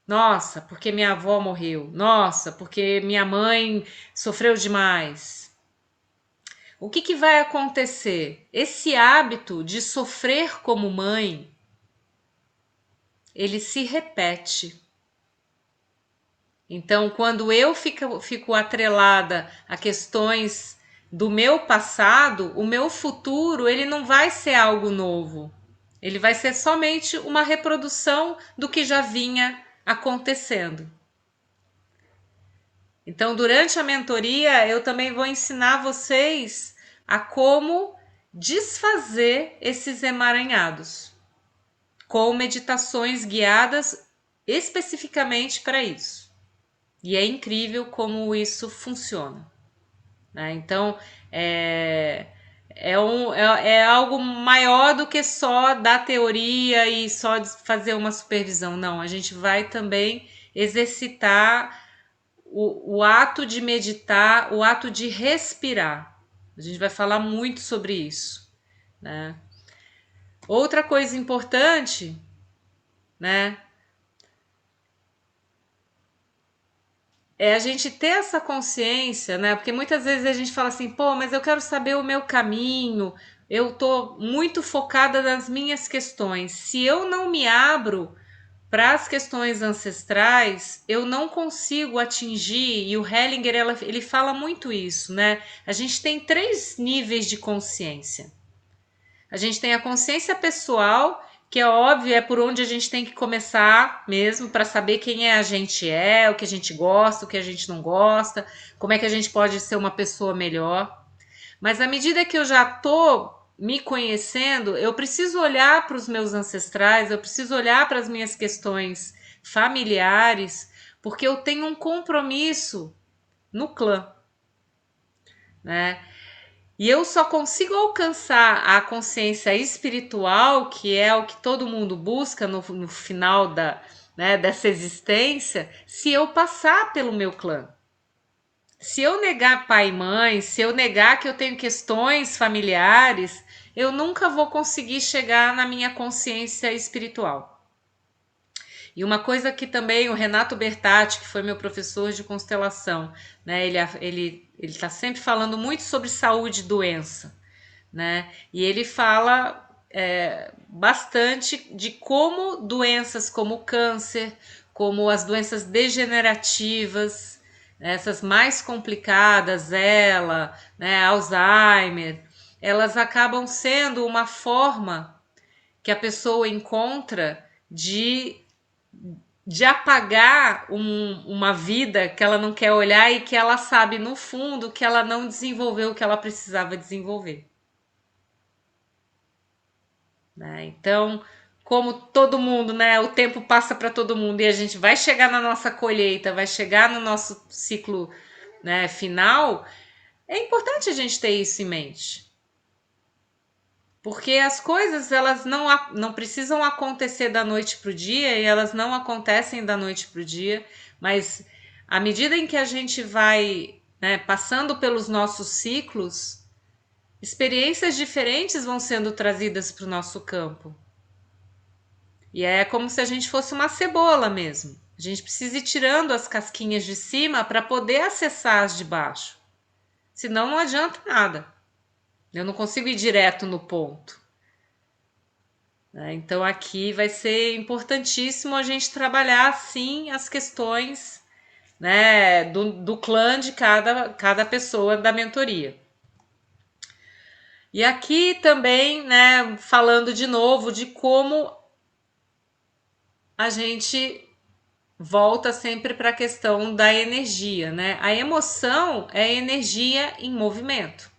nossa, porque minha avó morreu, nossa, porque minha mãe sofreu demais. O que vai acontecer? Esse hábito de sofrer como mãe, ele se repete. Então, quando eu fico atrelada a questões do meu passado, o meu futuro ele não vai ser algo novo. Ele vai ser somente uma reprodução do que já vinha acontecendo. Então, durante a mentoria, eu também vou ensinar vocês a como desfazer esses emaranhados, com meditações guiadas especificamente para isso. E é incrível como isso funciona, né? Então, é algo maior do que só dar teoria e só fazer uma supervisão. Não, a gente vai também exercitar o ato de meditar, o ato de respirar. A gente vai falar muito sobre isso, né? Outra coisa importante, né, é a gente ter essa consciência, né? Porque muitas vezes a gente fala assim, pô, mas eu quero saber o meu caminho, eu tô muito focada nas minhas questões. Se eu não me abro para as questões ancestrais, eu não consigo atingir, e o Hellinger ele fala muito isso, né? A gente tem 3 níveis de consciência. A gente tem a consciência pessoal, que é óbvio, é por onde a gente tem que começar mesmo para saber quem a gente é, o que a gente gosta, o que a gente não gosta, como é que a gente pode ser uma pessoa melhor. Mas à medida que eu já tô me conhecendo, eu preciso olhar para os meus ancestrais, eu preciso olhar para as minhas questões familiares, porque eu tenho um compromisso no clã, né? E eu só consigo alcançar a consciência espiritual, que é o que todo mundo busca no final dessa existência, se eu passar pelo meu clã. Se eu negar pai e mãe, se eu negar que eu tenho questões familiares, eu nunca vou conseguir chegar na minha consciência espiritual. E uma coisa que também o Renato Bertatti, que foi meu professor de constelação, né, ele está sempre falando muito sobre saúde e doença, né? E ele fala bastante de como doenças como câncer, como as doenças degenerativas, essas mais complicadas, né, Alzheimer, elas acabam sendo uma forma que a pessoa encontra de apagar uma vida que ela não quer olhar e que ela sabe no fundo que ela não desenvolveu o que ela precisava desenvolver. Né? Então, como todo mundo, né, o tempo passa para todo mundo e a gente vai chegar na nossa colheita, vai chegar no nosso ciclo, né, final, é importante a gente ter isso em mente. Porque as coisas elas não precisam acontecer da noite para o dia e elas não acontecem da noite para o dia, mas à medida em que a gente vai, né, passando pelos nossos ciclos, experiências diferentes vão sendo trazidas para o nosso campo. E é como se a gente fosse uma cebola mesmo. A gente precisa ir tirando as casquinhas de cima para poder acessar as de baixo. Senão não adianta nada. Eu não consigo ir direto no ponto. Então aqui vai ser importantíssimo a gente trabalhar sim as questões, né, do clã de cada pessoa da mentoria. E aqui também, né, falando de novo de como a gente volta sempre para a questão da energia, né? A emoção é energia em movimento.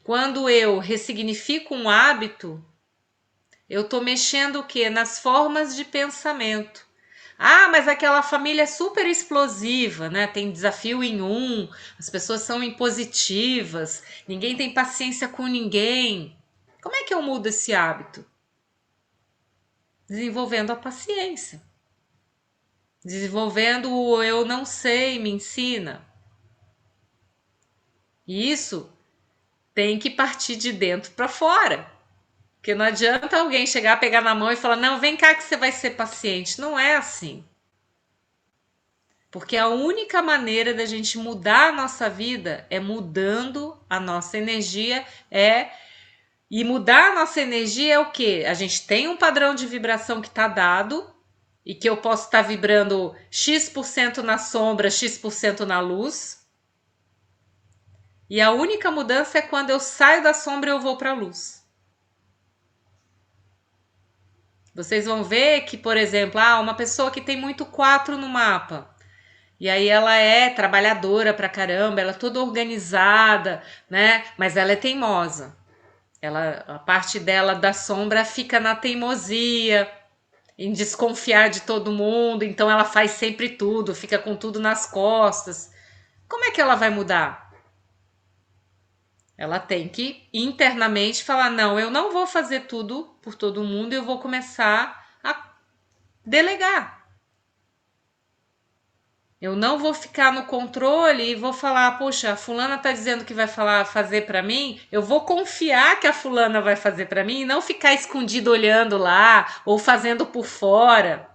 Quando eu ressignifico um hábito, eu estou mexendo o quê? Nas formas de pensamento. Ah, mas aquela família é super explosiva, né? Tem desafio em um, as pessoas são impositivas, ninguém tem paciência com ninguém. Como é que eu mudo esse hábito? Desenvolvendo a paciência. Desenvolvendo o eu não sei, me ensina. E isso tem que partir de dentro para fora. Porque não adianta alguém chegar, pegar na mão e falar: não, vem cá que você vai ser paciente. Não é assim. Porque a única maneira da gente mudar a nossa vida é mudando a nossa energia. E mudar a nossa energia é o quê? A gente tem um padrão de vibração que está dado e que eu posso estar vibrando X% na sombra, X% na luz. E a única mudança é quando eu saio da sombra e eu vou para a luz. Vocês vão ver que, por exemplo, uma pessoa que tem muito 4 no mapa, e aí ela é trabalhadora pra caramba, ela é toda organizada, né? Mas ela é teimosa. A parte dela da sombra fica na teimosia, em desconfiar de todo mundo, então ela faz sempre tudo, fica com tudo nas costas. Como é que ela vai mudar? Ela tem que internamente falar: não, eu não vou fazer tudo por todo mundo, eu vou começar a delegar. Eu não vou ficar no controle e vou falar: poxa, a fulana tá dizendo que vai fazer para mim, eu vou confiar que a fulana vai fazer para mim e não ficar escondido olhando lá ou fazendo por fora.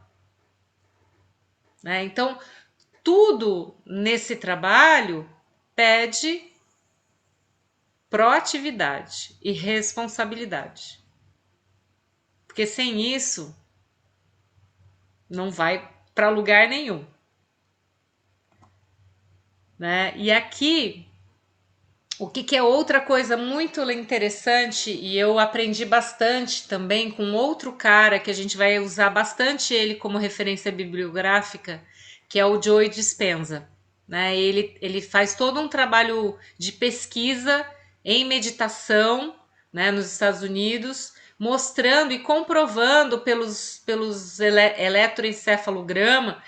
Né? Então, tudo nesse trabalho pede proatividade e responsabilidade. Porque sem isso, não vai para lugar nenhum. Né? E aqui, o que é outra coisa muito interessante, e eu aprendi bastante também com outro cara que a gente vai usar bastante ele como referência bibliográfica, que é o Joe Dispenza. Né? Ele faz todo um trabalho de pesquisa em meditação, né, nos Estados Unidos, mostrando e comprovando pelos eletroencefalograma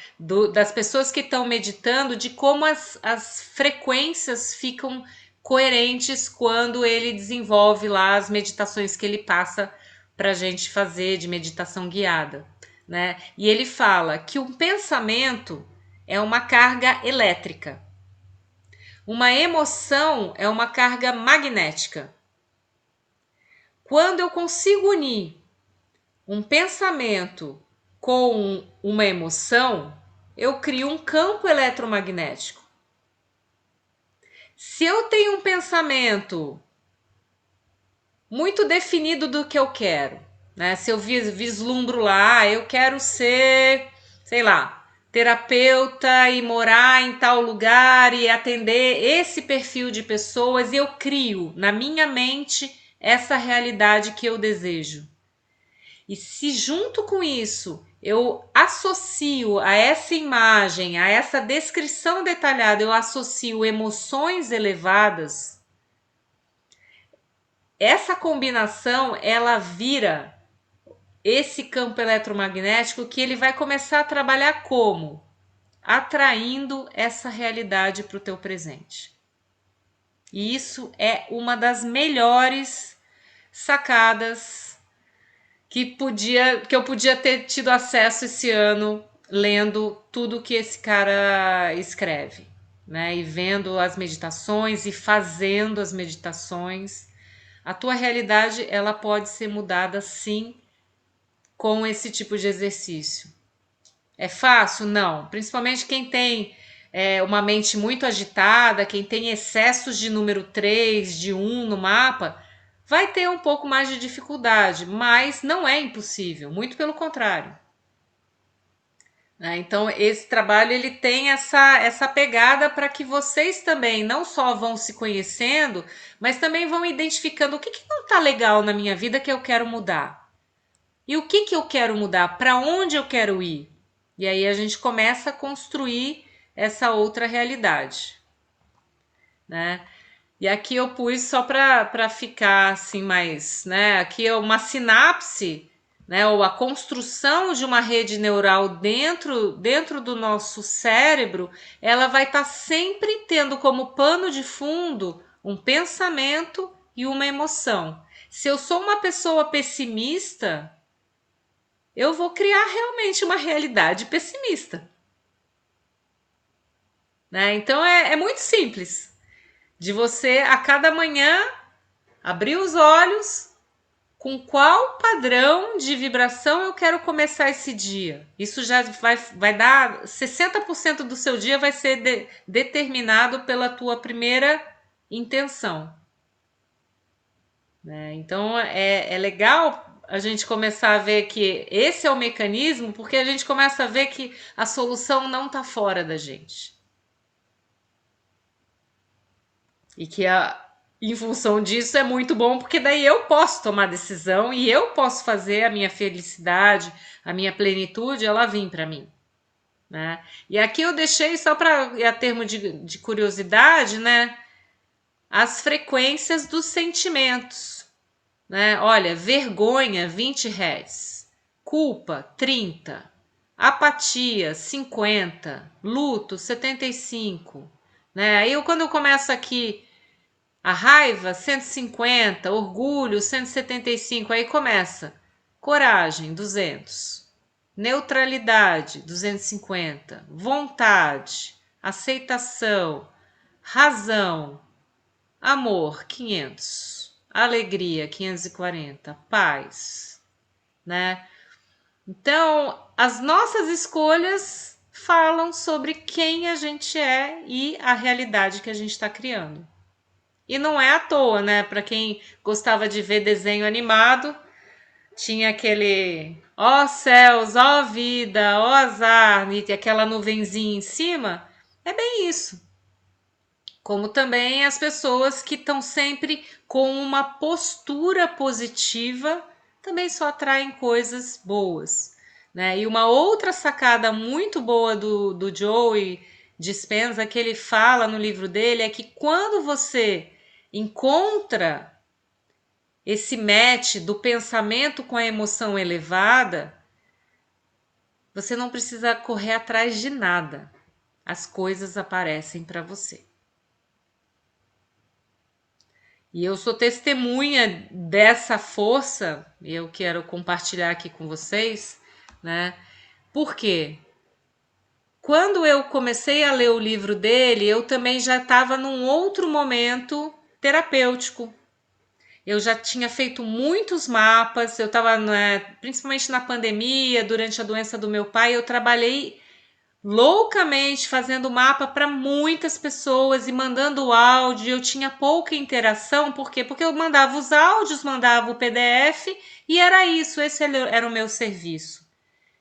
das pessoas que estão meditando de como as frequências ficam coerentes quando ele desenvolve lá as meditações que ele passa para a gente fazer de meditação guiada. Né? E ele fala que um pensamento é uma carga elétrica. Uma emoção é uma carga magnética. Quando eu consigo unir um pensamento com uma emoção, eu crio um campo eletromagnético. Se eu tenho um pensamento muito definido do que eu quero, né? Se eu vislumbro lá, eu quero ser, sei lá, terapeuta e morar em tal lugar e atender esse perfil de pessoas, e eu crio na minha mente essa realidade que eu desejo. E se junto com isso eu associo a essa imagem, a essa descrição detalhada, eu associo emoções elevadas, essa combinação ela vira esse campo eletromagnético que ele vai começar a trabalhar como? Atraindo essa realidade para o teu presente. E isso é uma das melhores sacadas que eu podia ter tido acesso esse ano lendo tudo que esse cara escreve, né? E vendo as meditações e fazendo as meditações. A tua realidade ela pode ser mudada sim com esse tipo de exercício. É fácil? Não. Principalmente quem tem uma mente muito agitada, quem tem excessos de número 3, de 1 no mapa, vai ter um pouco mais de dificuldade, mas não é impossível, muito pelo contrário. Então, esse trabalho ele tem essa pegada para que vocês também não só vão se conhecendo, mas também vão identificando o que não está legal na minha vida que eu quero mudar. E o que eu quero mudar? Para onde eu quero ir? E aí a gente começa a construir essa outra realidade, né? E aqui eu pus só para ficar assim mais, né? Aqui é uma sinapse, né? Ou a construção de uma rede neural dentro do nosso cérebro, ela vai estar sempre tendo como pano de fundo um pensamento e uma emoção. Se eu sou uma pessoa pessimista, eu vou criar realmente uma realidade pessimista, né? Então é muito simples de você a cada manhã abrir os olhos com qual padrão de vibração eu quero começar esse dia. Isso já vai dar 60% do seu dia vai ser determinado pela tua primeira intenção, né? Então é legal a gente começar a ver que esse é o mecanismo, porque a gente começa a ver que a solução não está fora da gente. E que em função disso é muito bom, porque daí eu posso tomar decisão e eu posso fazer a minha felicidade, a minha plenitude, ela vir para mim, né? E aqui eu deixei só para a termo de curiosidade, né? As frequências dos sentimentos, né? Olha, vergonha 20 Hz, culpa 30, apatia 50, luto 75, né? Aí quando eu começo aqui a raiva 150, orgulho 175, aí começa coragem 200, neutralidade 250, vontade, aceitação, razão, amor 500, alegria 540, paz, né? Então, as nossas escolhas falam sobre quem a gente é e a realidade que a gente está criando. E não é à toa, né? Para quem gostava de ver desenho animado, tinha aquele ó céus, ó vida, ó azar, e aquela nuvenzinha em cima. É bem isso. Como também as pessoas que estão sempre com uma postura positiva também só atraem coisas boas, né? E uma outra sacada muito boa do Joey Dispenza que ele fala no livro dele é que quando você encontra esse match do pensamento com a emoção elevada, você não precisa correr atrás de nada. As coisas aparecem para você. E eu sou testemunha dessa força, e eu quero compartilhar aqui com vocês, né? Por quê? Quando eu comecei a ler o livro dele, eu também já estava num outro momento terapêutico. Eu já tinha feito muitos mapas, eu estava, né, principalmente na pandemia, durante a doença do meu pai, eu trabalhei loucamente fazendo mapa para muitas pessoas e mandando áudio. Eu tinha pouca interação, por quê? Porque eu mandava os áudios, mandava o PDF e era isso, esse era o meu serviço.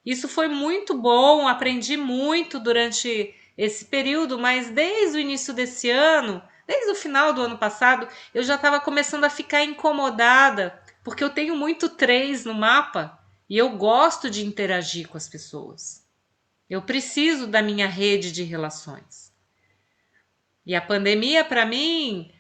Isso foi muito bom, aprendi muito durante esse período, mas desde o início desse ano, desde o final do ano passado, eu já estava começando a ficar incomodada, porque eu tenho muito 3 no mapa e eu gosto de interagir com as pessoas. Eu preciso da minha rede de relações. E a pandemia, para mim,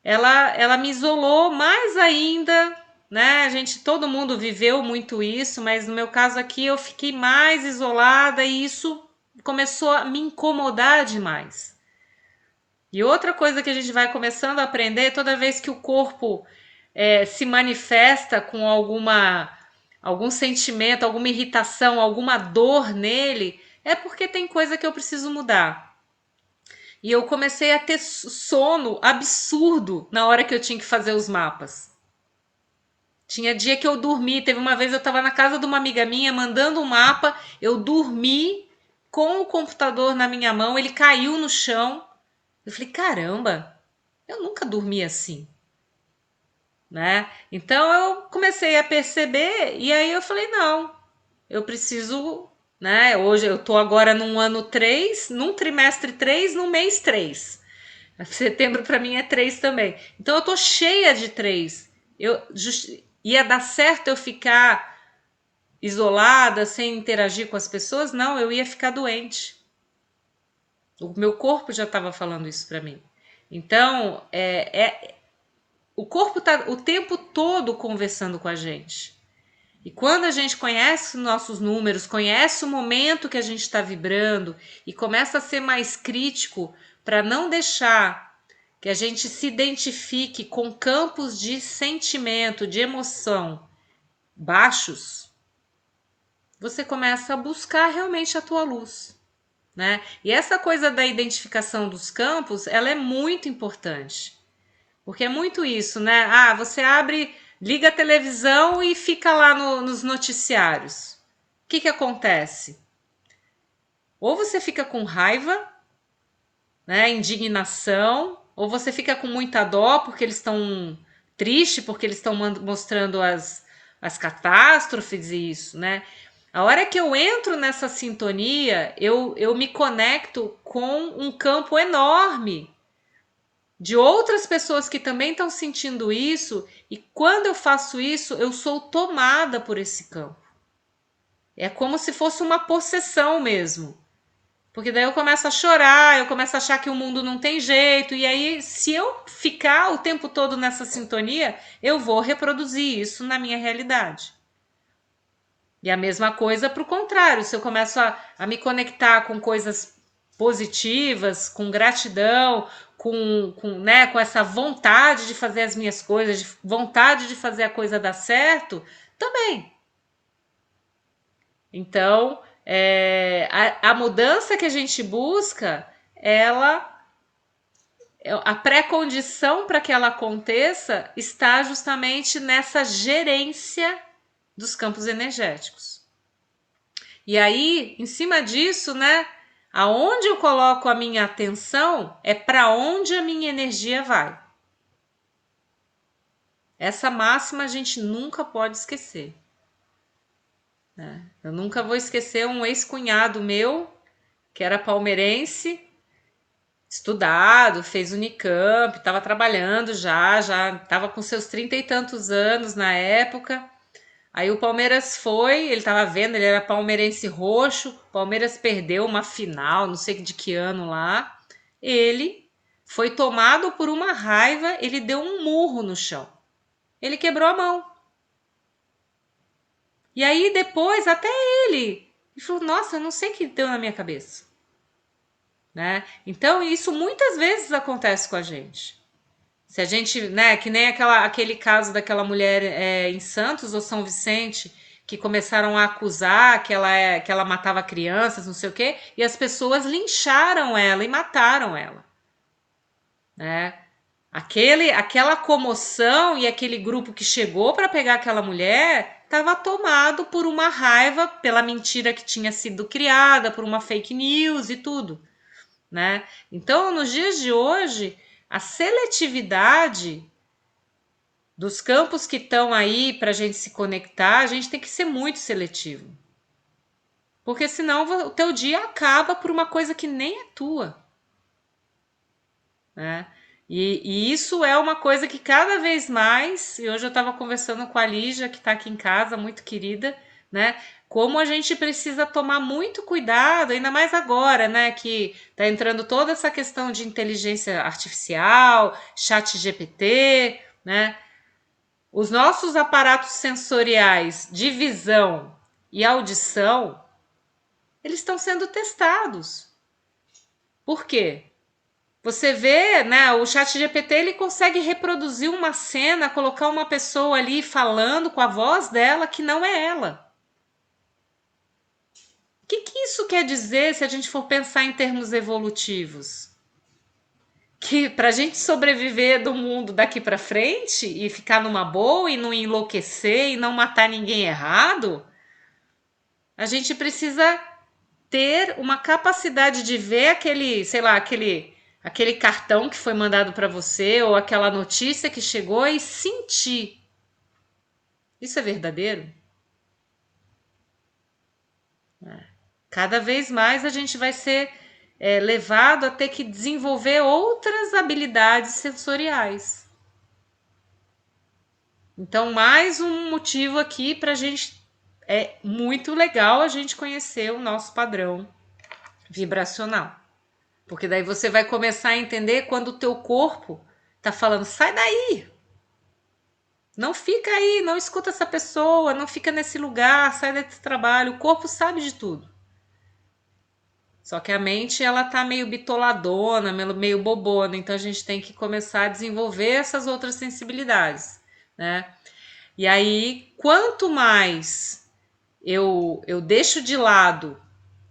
ela me isolou mais ainda, né? Todo mundo viveu muito isso, mas no meu caso aqui eu fiquei mais isolada e isso começou a me incomodar demais. E outra coisa que a gente vai começando a aprender, toda vez que o corpo se manifesta com algum sentimento, alguma irritação, alguma dor nele, é porque tem coisa que eu preciso mudar. E eu comecei a ter sono absurdo na hora que eu tinha que fazer os mapas. Tinha dia que eu dormi. Teve uma vez eu estava na casa de uma amiga minha mandando um mapa. Eu dormi com o computador na minha mão. Ele caiu no chão. Eu falei, caramba, eu nunca dormi assim, né? Então eu comecei a perceber e aí eu falei, não, eu preciso, né? Hoje eu tô agora num ano 3, num trimestre 3, no mês 3. Setembro para mim é 3 também. Então eu tô cheia de 3. Ia dar certo eu ficar isolada, sem interagir com as pessoas? Não, eu ia ficar doente. O meu corpo já estava falando isso para mim. Então, o corpo está o tempo todo conversando com a gente. E quando a gente conhece os nossos números, conhece o momento que a gente está vibrando e começa a ser mais crítico para não deixar que a gente se identifique com campos de sentimento, de emoção baixos, você começa a buscar realmente a tua luz, né? E essa coisa da identificação dos campos, ela é muito importante. Porque é muito isso, né? Ah, você liga a televisão e fica lá nos noticiários. O que acontece? Ou você fica com raiva, né, indignação, ou você fica com muita dó porque eles estão tristes, porque eles estão mostrando as catástrofes e isso, né? A hora que eu entro nessa sintonia, eu me conecto com um campo enorme de outras pessoas que também estão sentindo isso, e quando eu faço isso, eu sou tomada por esse campo. É como se fosse uma possessão mesmo. Porque daí eu começo a chorar, eu começo a achar que o mundo não tem jeito, e aí, se eu ficar o tempo todo nessa sintonia, eu vou reproduzir isso na minha realidade. E a mesma coisa para o contrário, se eu começo a me conectar com coisas positivas, com gratidão, com essa vontade de fazer as minhas coisas, de vontade de fazer a coisa dar certo, também. Então, a mudança que a gente busca, a pré-condição para que ela aconteça está justamente nessa gerência dos campos energéticos. E aí, em cima disso, né, aonde eu coloco a minha atenção é para onde a minha energia vai. Essa máxima a gente nunca pode esquecer. Eu nunca vou esquecer um ex-cunhado meu, que era palmeirense, estudado, fez Unicamp, estava trabalhando já estava com seus 30 e tantos anos na época. Aí o Palmeiras foi, ele estava vendo, ele era palmeirense roxo, o Palmeiras perdeu uma final, não sei de que ano lá. Ele foi tomado por uma raiva, ele deu um murro no chão. Ele quebrou a mão. E aí depois até ele falou, nossa, eu não sei o que deu na minha cabeça. Né? Então isso muitas vezes acontece com a gente. Se a gente, né, que nem aquele caso daquela mulher em Santos ou São Vicente, que começaram a acusar que ela matava crianças, não sei o quê, e as pessoas lincharam ela e mataram ela. Né? Aquela comoção e aquele grupo que chegou para pegar aquela mulher estava tomado por uma raiva pela mentira que tinha sido criada, por uma fake news e tudo. Né? Então, nos dias de hoje, a seletividade dos campos que estão aí para a gente se conectar, a gente tem que ser muito seletivo. Porque senão o teu dia acaba por uma coisa que nem é tua, né? E isso é uma coisa que cada vez mais, e hoje eu estava conversando com a Lígia, que está aqui em casa, muito querida, né? Como a gente precisa tomar muito cuidado, ainda mais agora, né? Que está entrando toda essa questão de inteligência artificial, chat GPT, né? Os nossos aparatos sensoriais de visão e audição, eles estão sendo testados. Por quê? Você vê, né, o chat GPT ele consegue reproduzir uma cena, colocar uma pessoa ali falando com a voz dela que não é ela. O que isso quer dizer se a gente for pensar em termos evolutivos? Que para a gente sobreviver do mundo daqui para frente e ficar numa boa e não enlouquecer e não matar ninguém errado, a gente precisa ter uma capacidade de ver aquele, sei lá, aquele cartão que foi mandado para você ou aquela notícia que chegou e sentir. Isso é verdadeiro? Cada vez mais a gente vai ser levado a ter que desenvolver outras habilidades sensoriais. Então, mais um motivo aqui para a gente. É muito legal a gente conhecer o nosso padrão vibracional. Porque daí você vai começar a entender quando o teu corpo tá falando, sai daí! Não fica aí, não escuta essa pessoa, não fica nesse lugar, sai desse trabalho. O corpo sabe de tudo. Só que a mente, ela tá meio bitoladona, meio bobona. Então a gente tem que começar a desenvolver essas outras sensibilidades, né? E aí, quanto mais eu deixo de lado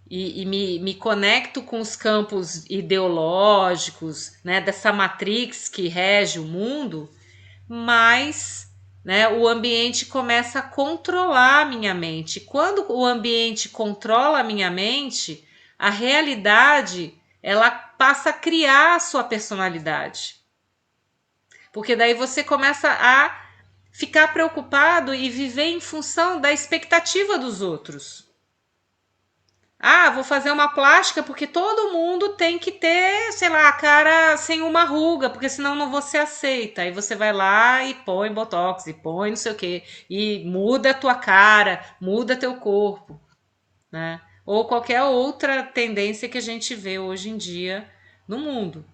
e me conecto com os campos ideológicos, né, dessa matrix que rege o mundo, mais, né, o ambiente começa a controlar a minha mente. Quando o ambiente controla a minha mente, a realidade ela passa a criar a sua personalidade. Porque daí você começa a ficar preocupado e viver em função da expectativa dos outros. Ah, vou fazer uma plástica porque todo mundo tem que ter, sei lá, a cara sem uma ruga, porque senão não vou ser aceita. Aí você vai lá e põe botox, e põe não sei o quê, e muda a tua cara, muda teu corpo, né? Ou qualquer outra tendência que a gente vê hoje em dia no mundo.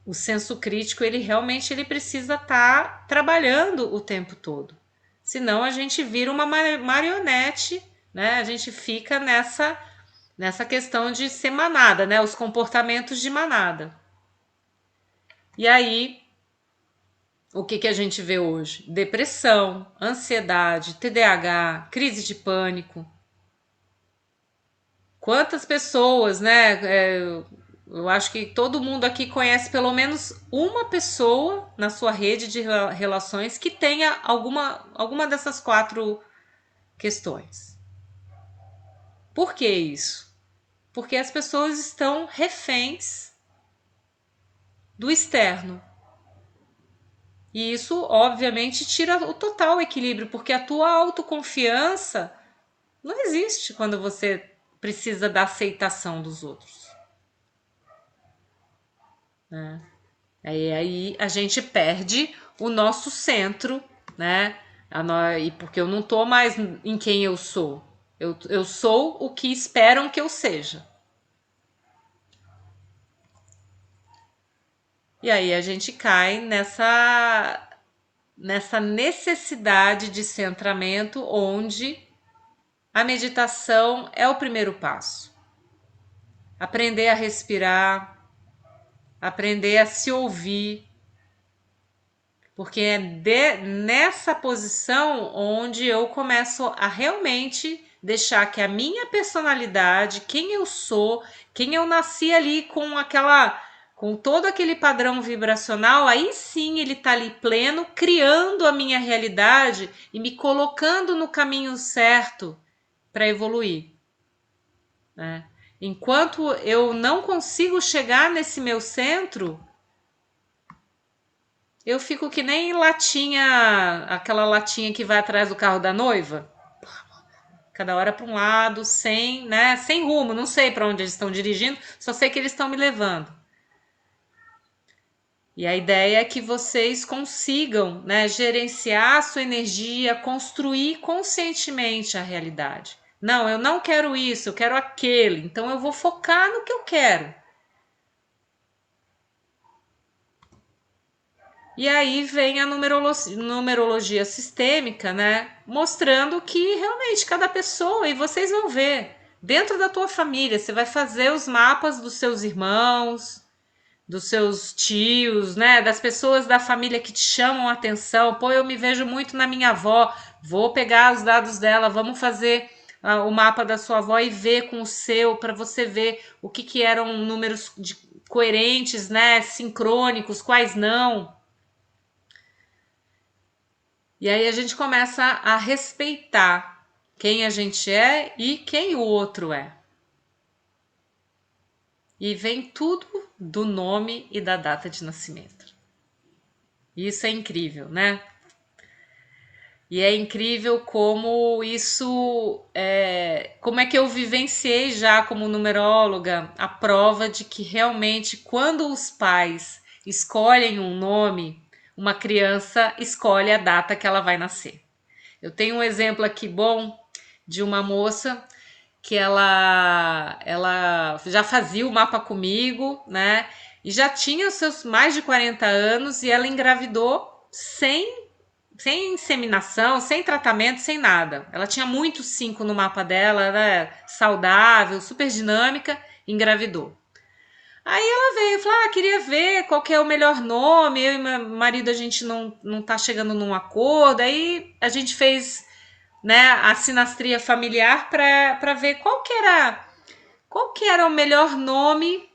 O senso crítico, ele realmente ele precisa estar trabalhando o tempo todo. Senão a gente vira uma marionete, né? A gente fica nessa questão de ser manada, né? Os comportamentos de manada. E aí, o que a gente vê hoje? Depressão, ansiedade, TDAH, crise de pânico. Quantas pessoas, né? Eu acho que todo mundo aqui conhece pelo menos uma pessoa na sua rede de relações que tenha alguma dessas quatro questões. Por que isso? Porque as pessoas estão reféns do externo. E isso, obviamente, tira o total equilíbrio, porque a tua autoconfiança não existe quando você precisa da aceitação dos outros. Né? Aí a gente perde o nosso centro, né? E porque eu não tô mais em quem eu sou. Eu sou o que esperam que eu seja. E aí a gente cai nessa necessidade de centramento, onde a meditação é o primeiro passo. Aprender a respirar, aprender a se ouvir, porque é nessa posição onde eu começo a realmente deixar que a minha personalidade, quem eu sou, quem eu nasci ali com todo aquele padrão vibracional, aí sim ele tá ali pleno, criando a minha realidade e me colocando no caminho certo para evoluir, né? Enquanto eu não consigo chegar nesse meu centro, eu fico que nem latinha, aquela latinha que vai atrás do carro da noiva. cada hora para um lado, sem, né, sem rumo, não sei para onde eles estão dirigindo, só sei que eles estão me levando. E a ideia é que vocês consigam, né, gerenciar a sua energia, construir conscientemente a realidade. Não, eu não quero isso, eu quero aquele, então eu vou focar no que eu quero. E aí vem a numerologia sistêmica, né? Mostrando que realmente cada pessoa, e vocês vão ver, dentro da tua família, você vai fazer os mapas dos seus irmãos, dos seus tios, né? Das pessoas da família que te chamam a atenção. Pô, eu me vejo muito na minha avó, vou pegar os dados dela, vamos fazer o mapa da sua avó e ver com o seu, para você ver o que eram números coerentes, né? Sincrônicos, quais não. E aí a gente começa a respeitar quem a gente é e quem o outro é. E vem tudo do nome e da data de nascimento. Isso é incrível, né? E é incrível como isso como é que eu vivenciei já como numeróloga a prova de que realmente quando os pais escolhem um nome, uma criança escolhe a data que ela vai nascer. Eu tenho um exemplo aqui bom de uma moça que ela já fazia o mapa comigo, né? E já tinha os seus mais de 40 anos e ela engravidou sem inseminação, sem tratamento, sem nada. Ela tinha muito 5 no mapa dela, era saudável, super dinâmica, engravidou. Aí ela veio e falou: queria ver qual que é o melhor nome. Eu e meu marido, a gente não tá chegando num acordo. Aí a gente fez, né, a sinastria familiar para ver qual que era o melhor nome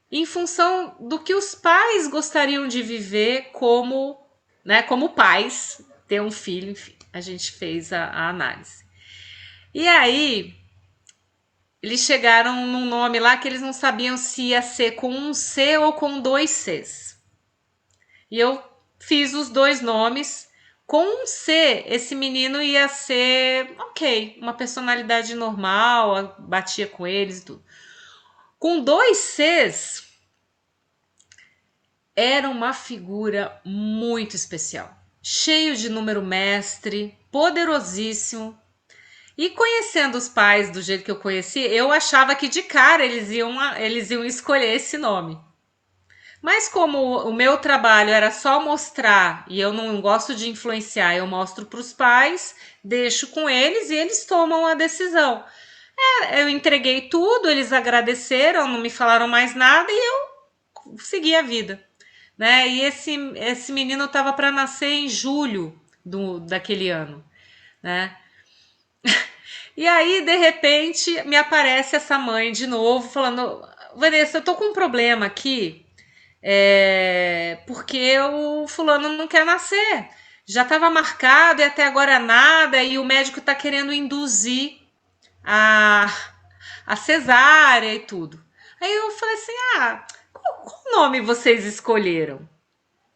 em função do que os pais gostariam de viver como, né, como pais, ter um filho, enfim. A gente fez a análise. E aí eles chegaram num nome lá que eles não sabiam se ia ser com um C ou com 2 Cs. E eu fiz os dois nomes. Com um C, esse menino ia ser, ok, uma personalidade normal, batia com eles e tudo. Com 2 Cs, era uma figura muito especial. Cheio de número mestre, poderosíssimo. E conhecendo os pais do jeito que eu conheci, eu achava que de cara eles iam escolher esse nome. Mas como o meu trabalho era só mostrar, e eu não gosto de influenciar, eu mostro para os pais, deixo com eles e eles tomam a decisão. Eu entreguei tudo, eles agradeceram, não me falaram mais nada e eu segui a vida. Né? E esse menino estava para nascer em julho daquele ano. Né? E aí, de repente, me aparece essa mãe de novo, falando: Vanessa, eu tô com um problema aqui, porque o fulano não quer nascer. Já estava marcado e até agora nada, e o médico está querendo induzir a, a cesárea e tudo. Aí eu falei assim: qual nome vocês escolheram?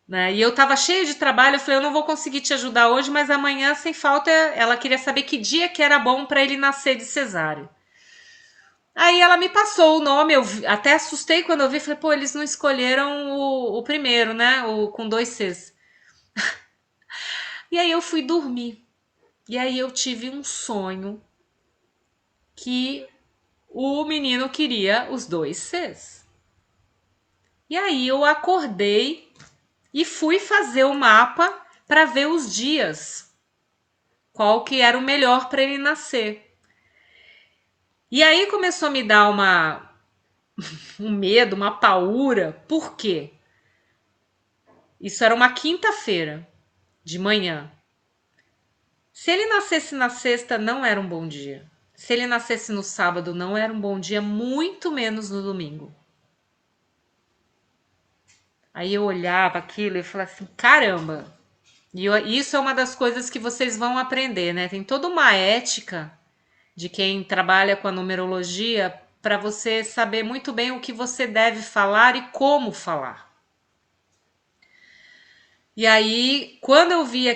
Né? E eu tava cheia de trabalho, eu falei, eu não vou conseguir te ajudar hoje, mas amanhã, sem falta, ela queria saber que dia que era bom para ele nascer de cesárea. Aí ela me passou o nome, eu até assustei quando eu vi, falei, pô, eles não escolheram o primeiro, né? O com 2 Cs. E aí eu fui dormir. E aí eu tive um sonho que o menino queria os 2 Cs. E aí eu acordei e fui fazer o mapa para ver os dias. Qual que era o melhor para ele nascer. E aí começou a me dar um medo, uma paura. Por quê? Isso era uma quinta-feira de manhã. Se ele nascesse na sexta, não era um bom dia. Se ele nascesse no sábado, não era um bom dia, muito menos no domingo. Aí eu olhava aquilo e falava assim, caramba. E isso é uma das coisas que vocês vão aprender, né? Tem toda uma ética de quem trabalha com a numerologia para você saber muito bem o que você deve falar e como falar. E aí, quando eu vi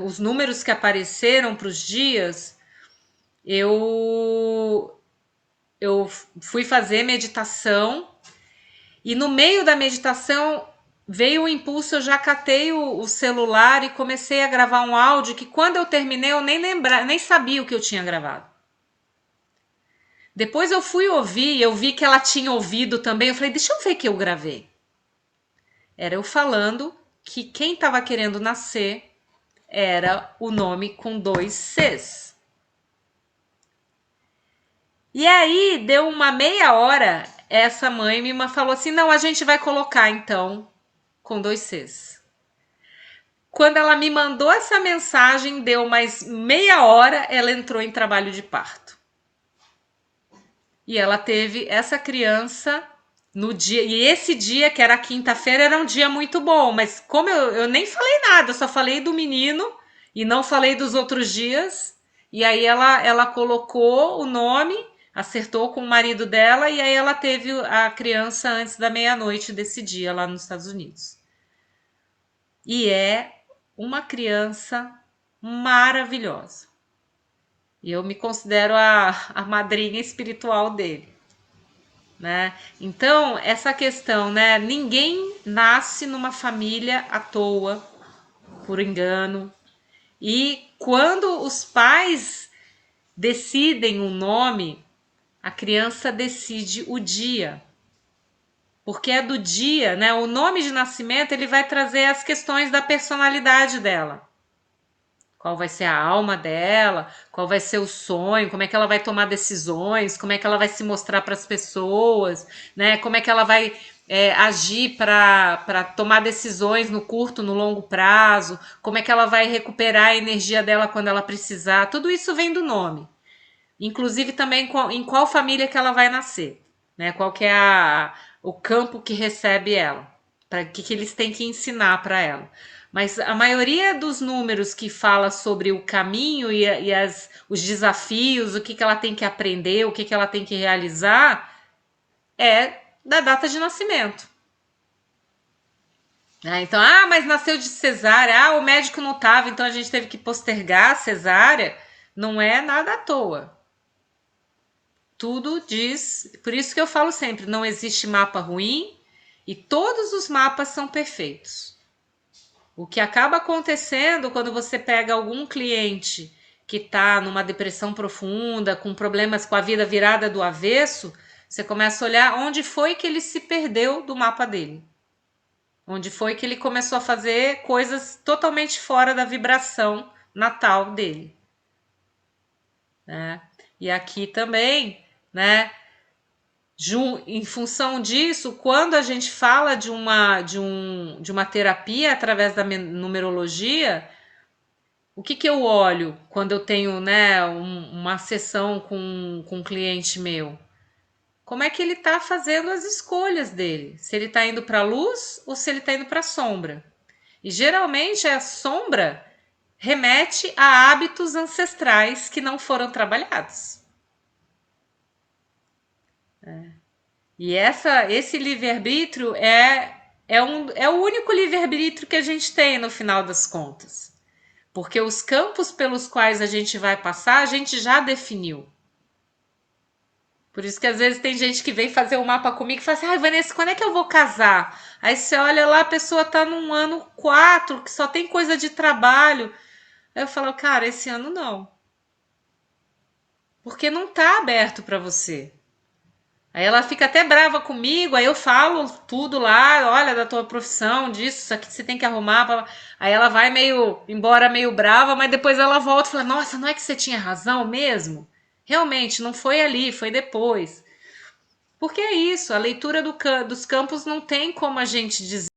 os números que apareceram para os dias, eu, eu fui fazer meditação e no meio da meditação veio o impulso, eu já catei o celular e comecei a gravar um áudio que quando eu terminei eu nem sabia o que eu tinha gravado. Depois eu fui ouvir, eu vi que ela tinha ouvido também, eu falei, deixa eu ver o que eu gravei. Era eu falando que quem estava querendo nascer era o nome com 2 Cs. E aí, deu uma meia hora, essa mãe me falou assim, não, a gente vai colocar então com 2 Cs. Quando ela me mandou essa mensagem, deu mais meia hora, ela entrou em trabalho de parto. E ela teve essa criança no dia. E esse dia, que era quinta-feira, era um dia muito bom. Mas como eu nem falei nada, eu só falei do menino e não falei dos outros dias. E aí ela colocou o nome, acertou com o marido dela, e aí ela teve a criança antes da meia-noite desse dia lá nos Estados Unidos. E é uma criança maravilhosa. E eu me considero a madrinha espiritual dele, né? Então, essa questão, né? Ninguém nasce numa família à toa, por engano. E quando os pais decidem um nome, a criança decide o dia. Porque é do dia, né? O nome de nascimento, ele vai trazer as questões da personalidade dela. Qual vai ser a alma dela, qual vai ser o sonho, como é que ela vai tomar decisões, como é que ela vai se mostrar para as pessoas, né? Como é que ela vai agir para tomar decisões no curto, no longo prazo, como é que ela vai recuperar a energia dela quando ela precisar. Tudo isso vem do nome. Inclusive também em qual família que ela vai nascer, né? Qual que é o campo que recebe ela, para que eles têm que ensinar para ela. Mas a maioria dos números que fala sobre o caminho os desafios, o que ela tem que aprender, o que ela tem que realizar, é da data de nascimento. Então, mas nasceu de cesárea, o médico não estava, então a gente teve que postergar a cesárea. Não é nada à toa. Tudo diz, por isso que eu falo sempre, não existe mapa ruim e todos os mapas são perfeitos. O que acaba acontecendo quando você pega algum cliente que está numa depressão profunda, com problemas com a vida virada do avesso, você começa a olhar onde foi que ele se perdeu do mapa dele. Onde foi que ele começou a fazer coisas totalmente fora da vibração natal dele. Né? E aqui também, né? Em função disso, quando a gente fala de uma terapia através da numerologia, o que eu olho quando eu tenho, né, uma sessão com um cliente meu? Como é que ele está fazendo as escolhas dele? Se ele está indo para a luz ou se ele está indo para a sombra? E geralmente a sombra remete a hábitos ancestrais que não foram trabalhados. E esse livre-arbítrio é o único livre-arbítrio que a gente tem no final das contas. Porque os campos pelos quais a gente vai passar, a gente já definiu. Por isso que às vezes tem gente que vem fazer o mapa comigo e fala assim, Vanessa, quando é que eu vou casar? Aí você olha lá, a pessoa tá num ano 4, que só tem coisa de trabalho. Aí eu falo, cara, esse ano não. Porque não tá aberto para você. Aí ela fica até brava comigo, aí eu falo tudo lá, olha, da tua profissão, disso, isso aqui você tem que arrumar. Aí ela vai embora meio brava, mas depois ela volta e fala, nossa, não é que você tinha razão mesmo? Realmente, não foi ali, foi depois. Porque é isso, a leitura dos campos não tem como a gente dizer.